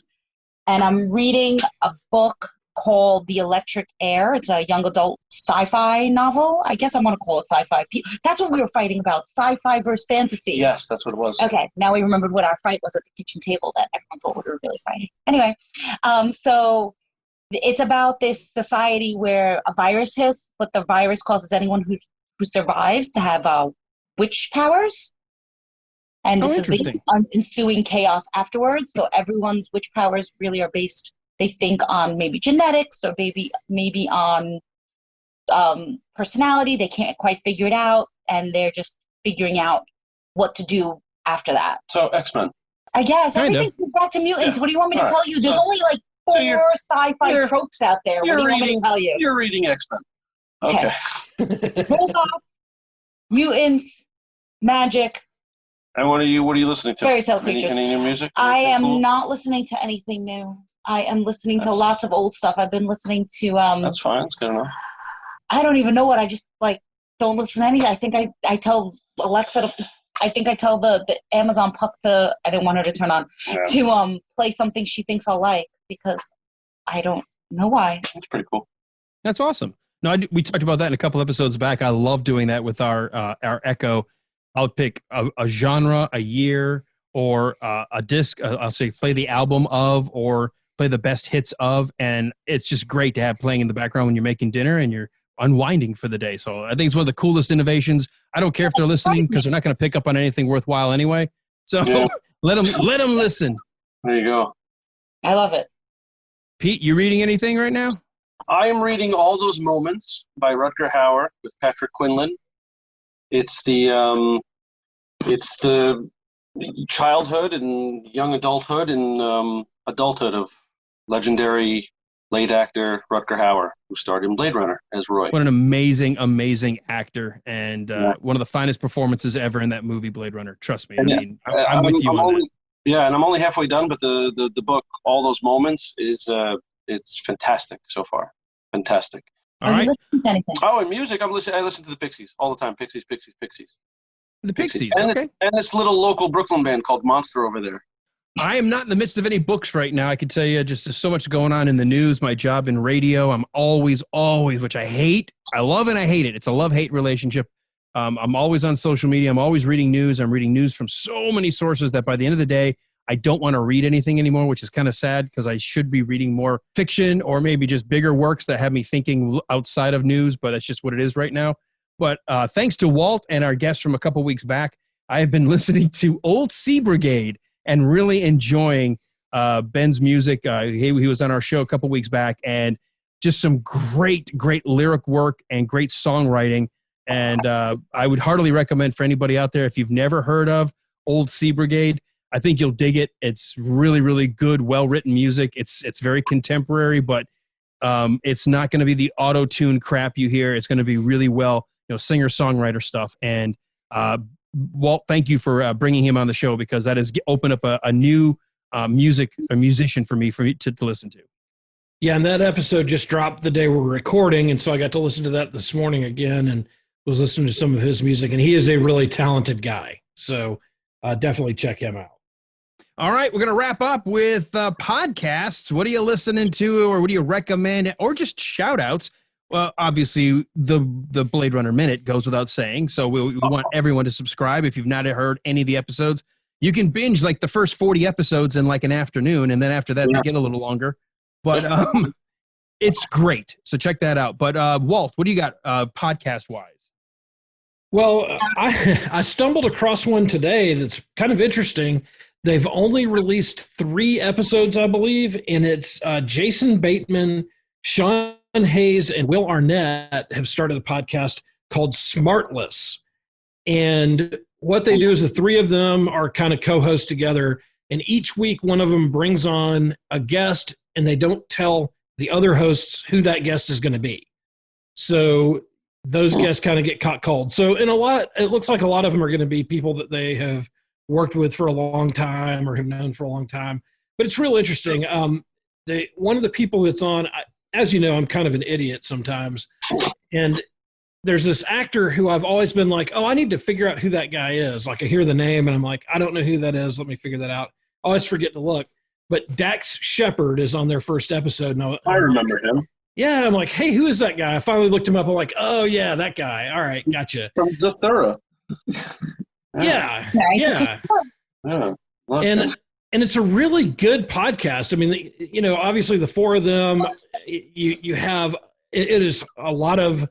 And I'm reading a book called The Electric Air. It's a young adult sci-fi novel. I guess I want to call it sci-fi. That's what we were fighting about, sci-fi versus fantasy. Yes, that's what it was. Okay, now we remembered what our fight was at the kitchen table that everyone thought we were really fighting. Anyway, so it's about this society where a virus hits, but the virus causes anyone who survives to have witch powers. And this is the ensuing chaos afterwards. So everyone's witch powers really are based, they think, on maybe genetics or maybe on personality. They can't quite figure it out, and they're just figuring out what to do after that. So X-Men. I guess. Everything's back to mutants. Yeah. What do you want me to tell you? There's only like 4 sci-fi tropes out there. What do you want me to tell you? You're reading X-Men. Okay. Robots, mutants, magic. And what are you listening to? Fairy tale creatures. Any new music? I am not listening to anything new. I am listening to lots of old stuff. I've been listening to That's fine. It's good enough. I don't even know what. I just don't listen to anything. I think I tell Alexa to, I think I tell the Amazon Puck to, I didn't want her to turn on, to play something she thinks I'll like, because I don't know why. That's pretty cool. That's awesome. No, we talked about that in a couple episodes back. I love doing that with our Echo. I'll pick a genre, a year, or a disc. I'll say play the album of or play the best hits of, and it's just great to have playing in the background when you're making dinner and you're unwinding for the day. So I think it's one of the coolest innovations. I don't care if they're listening because they're not going to pick up on anything worthwhile anyway. So let them listen. There you go. I love it. Pete, you reading anything right now? I am reading All Those Moments by Rutger Hauer with Patrick Quinlan. It's the childhood and young adulthood and adulthood of legendary late actor Rutger Hauer, who starred in Blade Runner as Roy. What an amazing, amazing actor, and one of the finest performances ever in that movie, Blade Runner. Trust me. I'm with you on that. Yeah, and I'm only halfway done, but the book, All Those Moments, is it's fantastic so far. Fantastic. All right. Listen to anything? Oh, and music, I listen to the Pixies all the time. Pixies. The Pixies, and okay. And this little local Brooklyn band called Monster over there. I am not in the midst of any books right now. I can tell you just there's so much going on in the news, my job in radio. I'm always, which I hate. I love and I hate it. It's a love-hate relationship. I'm always on social media. I'm always reading news. I'm reading news from so many sources that by the end of the day, I don't want to read anything anymore, which is kind of sad because I should be reading more fiction or maybe just bigger works that have me thinking outside of news, but that's just what it is right now. But thanks to Walt and our guest from a couple weeks back, I have been listening to Old Sea Brigade and really enjoying Ben's music. He was on our show a couple weeks back, and just some great lyric work and great songwriting. And I would heartily recommend for anybody out there, if you've never heard of Old Sea Brigade, I think you'll dig it. It's really, really good, well-written music. It's very contemporary, but it's not going to be the auto-tune crap you hear. It's going to be really well, singer-songwriter stuff. And Walt, thank you for bringing him on the show, because that has opened up a new musician for me to listen to. Yeah, and that episode just dropped the day we were recording, and so I got to listen to that this morning again and was listening to some of his music, and he is a really talented guy. So definitely check him out. All right, we're going to wrap up with podcasts. What are you listening to, or what do you recommend, or just shout-outs? Well, obviously, the Blade Runner Minute goes without saying, so we want everyone to subscribe. If you've not heard any of the episodes, you can binge like the first 40 episodes in like an afternoon, and then after that, they get a little longer. But it's great, so check that out. But Walt, what do you got podcast-wise? Well, I stumbled across one today that's kind of interesting. They've only released 3 episodes, I believe, and it's Jason Bateman, Sean Hayes, and Will Arnett have started a podcast called Smartless. And what they do is the 3 of them are kind of co-hosts together, and each week one of them brings on a guest, and they don't tell the other hosts who that guest is going to be. So those guests kind of get caught cold. So it looks like a lot of them are going to be people that they have worked with for a long time or have known for a long time. But it's real interesting. One of the people that's on, as you know, I'm kind of an idiot sometimes. And there's this actor who I've always been like, oh, I need to figure out who that guy is. Like I hear the name and I'm like, I don't know who that is. Let me figure that out. I always forget to look. But Dax Shepard is on their first episode. And I remember him. Yeah, I'm like, hey, who is that guy? I finally looked him up. I'm like, oh, yeah, that guy. All right, gotcha. From Zathura. Yeah. And it's a really good podcast. I mean, obviously the 4 of them, you have it is a lot of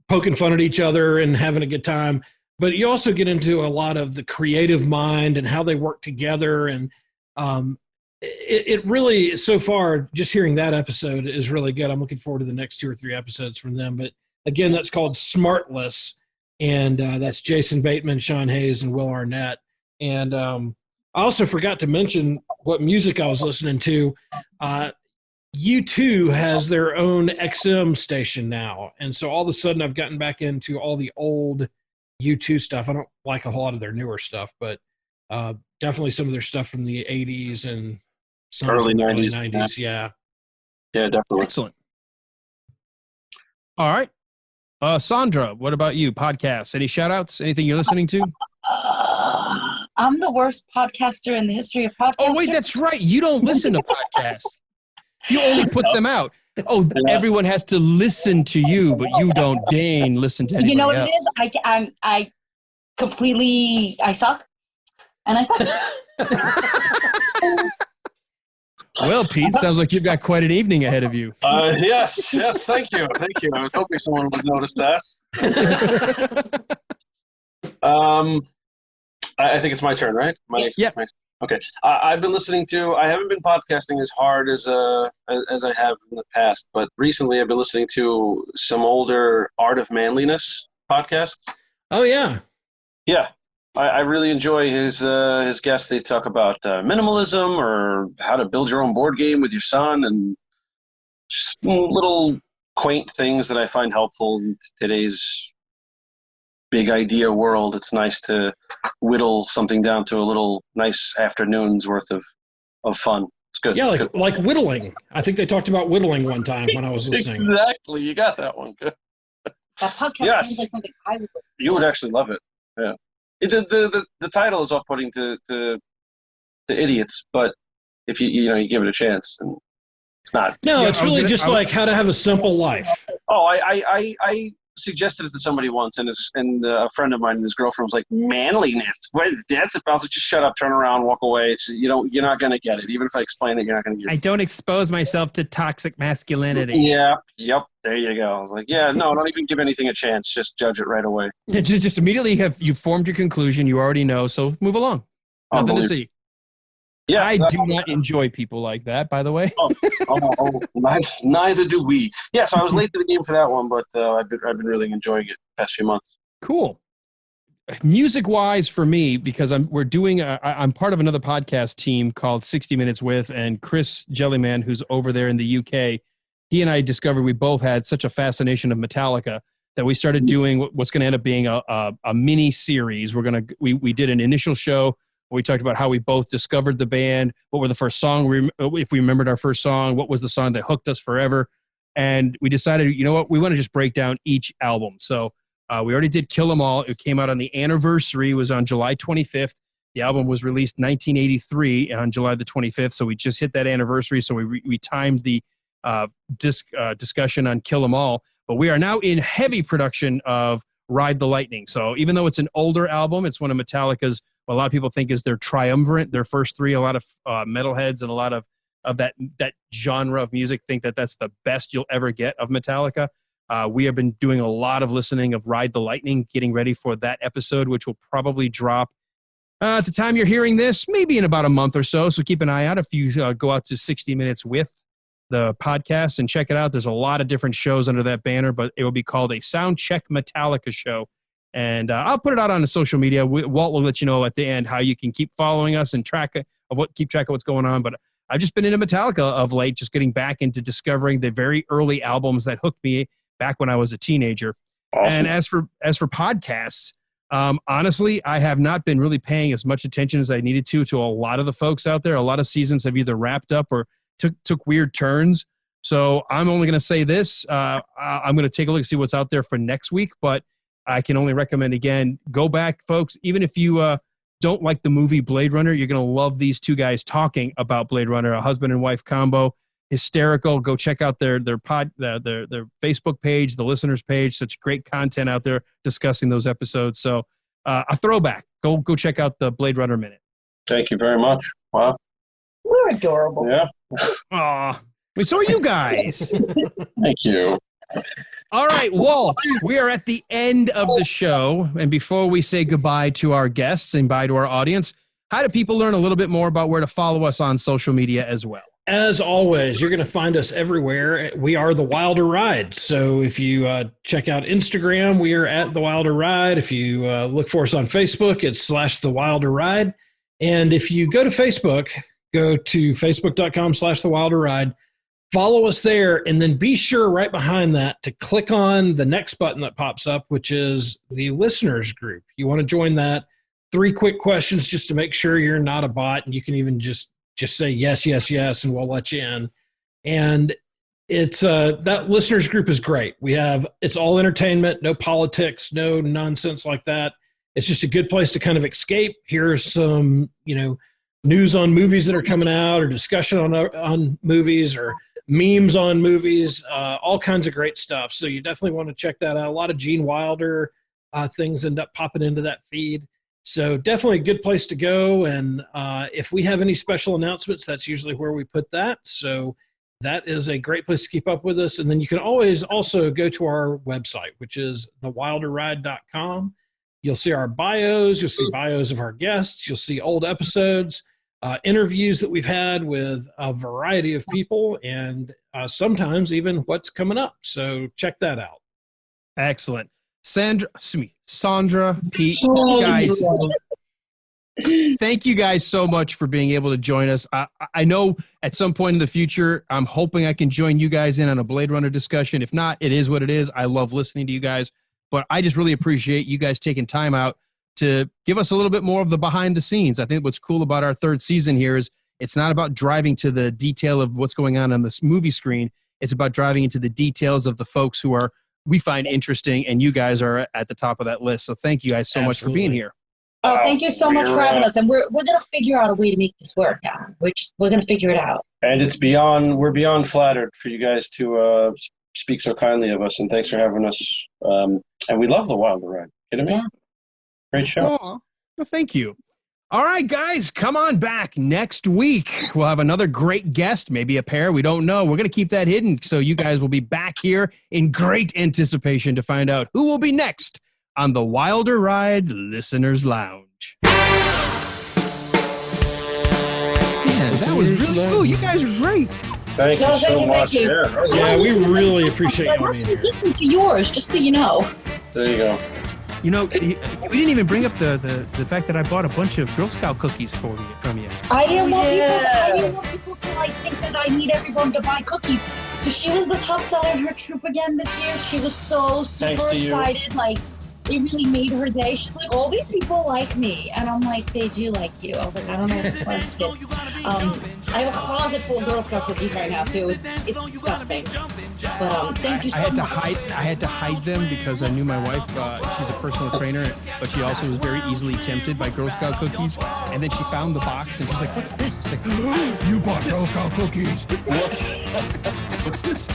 poking fun at each other and having a good time, but you also get into a lot of the creative mind and how they work together. And it really, so far, just hearing that episode is really good. I'm looking forward to the next 2 or 3 episodes from them. But again, that's called Smartless. And that's Jason Bateman, Sean Hayes, and Will Arnett. And I also forgot to mention what music I was listening to. U2 has their own XM station now. And so all of a sudden I've gotten back into all the old U2 stuff. I don't like a whole lot of their newer stuff, but definitely some of their stuff from the 80s and some early 90s. Yeah. Yeah, definitely. Excellent. All right. Sandra, what about you? Podcasts? Any shout-outs? Anything you're listening to? I'm the worst podcaster in the history of podcasting. Oh, wait, that's right. You don't listen to podcasts. You only put them out. Oh, everyone has to listen to you, but you don't deign listen to anybody else. It is? I suck. And I said, Well, Pete, sounds like you've got quite an evening ahead of you. Yes, thank you. I was hoping someone would notice that. I think it's my turn, right? Yep. Okay. I've been listening to. I haven't been podcasting as hard as I have in the past, but recently I've been listening to some older Art of Manliness podcast. Oh yeah. Yeah, I really enjoy his guests. They talk about minimalism or how to build your own board game with your son, and just little quaint things that I find helpful in today's big idea world. It's nice to whittle something down to a little nice afternoon's worth of fun. It's good. Yeah, Good. like whittling. I think they talked about whittling one time when I was listening. Exactly. You got that one. Good. that podcast Yes. sounds like something I would listen to. You would actually love it. Yeah. The title is off-putting to idiots, but if you give it a chance, and it's not. No, Yeah, it's really just like how to have a simple life. Oh, I suggested it to somebody once, and a friend of mine and his girlfriend was like, "Manliness? What is that?" I was like, "Just shut up, turn around, walk away. It's just, you're not gonna get it. Even if I explain it, you're not gonna get it." I don't expose myself to toxic masculinity. Yeah. Yep. There you go. I was like, "Yeah, no, don't even give anything a chance. Just judge it right away." Just immediately you formed your conclusion. You already know, so move along. Nothing to see. Yeah, I do not enjoy people like that, by the way. Neither do we. Yeah, so I was late to the game for that one, but I've been really enjoying it the past few months. Cool. Music-wise for me, because I'm part of another podcast team called 60 Minutes With, and Chris Jellyman, who's over there in the UK, he and I discovered we both had such a fascination of Metallica that we started doing what's going to end up being a mini series. We did an initial show. We talked about how we both discovered the band, what were the first song, if we remembered our first song, what was the song that hooked us forever. And we decided, you know what, we want to just break down each album. So we already did Kill 'Em All. It came out on the anniversary. It was on July 25th. The album was released 1983 on July the 25th. So we just hit that anniversary. So we timed the discussion on Kill 'Em All. But we are now in heavy production of Ride the Lightning. So even though it's an older album, it's one of Metallica's, a lot of people think is their triumvirate, their first three. A lot of metalheads and a lot of that genre of music think that that's the best you'll ever get of Metallica. We have been doing a lot of listening of Ride the Lightning, getting ready for that episode, which will probably drop at the time you're hearing this, maybe in about a month or so. So keep an eye out if you go out to 60 Minutes With the podcast and check it out. There's a lot of different shows under that banner, but it will be called a Soundcheck Metallica show. And I'll put it out on the social media. Walt will let you know at the end how you can keep following us and keep track of what's going on. But I've just been into Metallica of late, just getting back into discovering the very early albums that hooked me back when I was a teenager. Awesome. And as for podcasts, honestly, I have not been really paying as much attention as I needed to a lot of the folks out there. A lot of seasons have either wrapped up or took weird turns. So I'm only going to say this. I'm going to take a look and see what's out there for next week, but I can only recommend, again, go back, folks. Even if you don't like the movie Blade Runner, you're going to love these two guys talking about Blade Runner, a husband and wife combo. Hysterical. Go check out their Facebook page, the listeners page. Such great content out there discussing those episodes. So a throwback. Go check out the Blade Runner Minute. Thank you very much. Wow. We're adorable. Yeah. Aw. So are you guys. Thank you. All right, Walt, we are at the end of the show. And before we say goodbye to our guests and bye to our audience, how do people learn a little bit more about where to follow us on social media as well? As always, you're going to find us everywhere. We are The Wilder Ride. So if you check out Instagram, we are at The Wilder Ride. If you look for us on Facebook, it's /The Wilder Ride. And if you go to Facebook, go to facebook.com/The Wilder Ride. Follow us there, and then be sure right behind that to click on the next button that pops up, which is the listeners group. You want to join that. 3 quick questions just to make sure you're not a bot, and you can even just say yes, yes, yes, and we'll let you in. And it's that listeners group is great. It's all entertainment, no politics, no nonsense like that. It's just a good place to kind of escape. Here's some, news on movies that are coming out, or discussion on movies, or memes on movies, all kinds of great stuff. So you definitely want to check that out. A lot of Gene Wilder things end up popping into that feed. So definitely a good place to go. And if we have any special announcements, that's usually where we put that. So that is a great place to keep up with us. And then you can always also go to our website, which is thewilderride.com. You'll see our bios. You'll see bios of our guests. You'll see old episodes, interviews that we've had with a variety of people, and sometimes even what's coming up. So check that out. Excellent. Sandra, Pete, guys, thank you guys so much for being able to join us. I know at some point in the future, I'm hoping I can join you guys in on a Blade Runner discussion. If not, it is what it is. I love listening to you guys, but I just really appreciate you guys taking time out to give us a little bit more of the behind the scenes. I think what's cool about our third season here is it's not about driving to the detail of what's going on this movie screen. It's about driving into the details of the folks who we find interesting, and you guys are at the top of that list. So thank you guys so much for being here. Oh, thank you so much for having us. And we're going to figure out a way to make this work. We're going to figure it out. And we're beyond flattered for you guys to speak so kindly of us. And thanks for having us. And we love the Wilder Ride. Kidding me? Yeah. Great show. Oh, well, thank you. All right, guys, come on back next week. We'll have another great guest, maybe a pair. We don't know. We're going to keep that hidden. So you guys will be back here in great anticipation to find out who will be next on the Wilder Ride Listeners Lounge. Man, that was really cool. You guys are great. Thank you so much. Yeah, we really appreciate you being here. Listen to yours, just so you know. There you go. You know, we didn't even bring up the fact that I bought a bunch of Girl Scout cookies from you. I didn't want people to like think that I need everyone to buy cookies. So she was the top seller in her troop again this year. She was so super excited. Like, it really made her day. She's like, all these people like me. And I'm like, they do like you. I was like, I don't know what to like it. I have a closet full of Girl Scout cookies right now, too. It's disgusting. But thank you so much. I had to hide them because I knew my wife, she's a personal trainer, but she also was very easily tempted by Girl Scout cookies. And then she found the box and she's like, what's this? It's like, you bought Girl Scout cookies. What's this?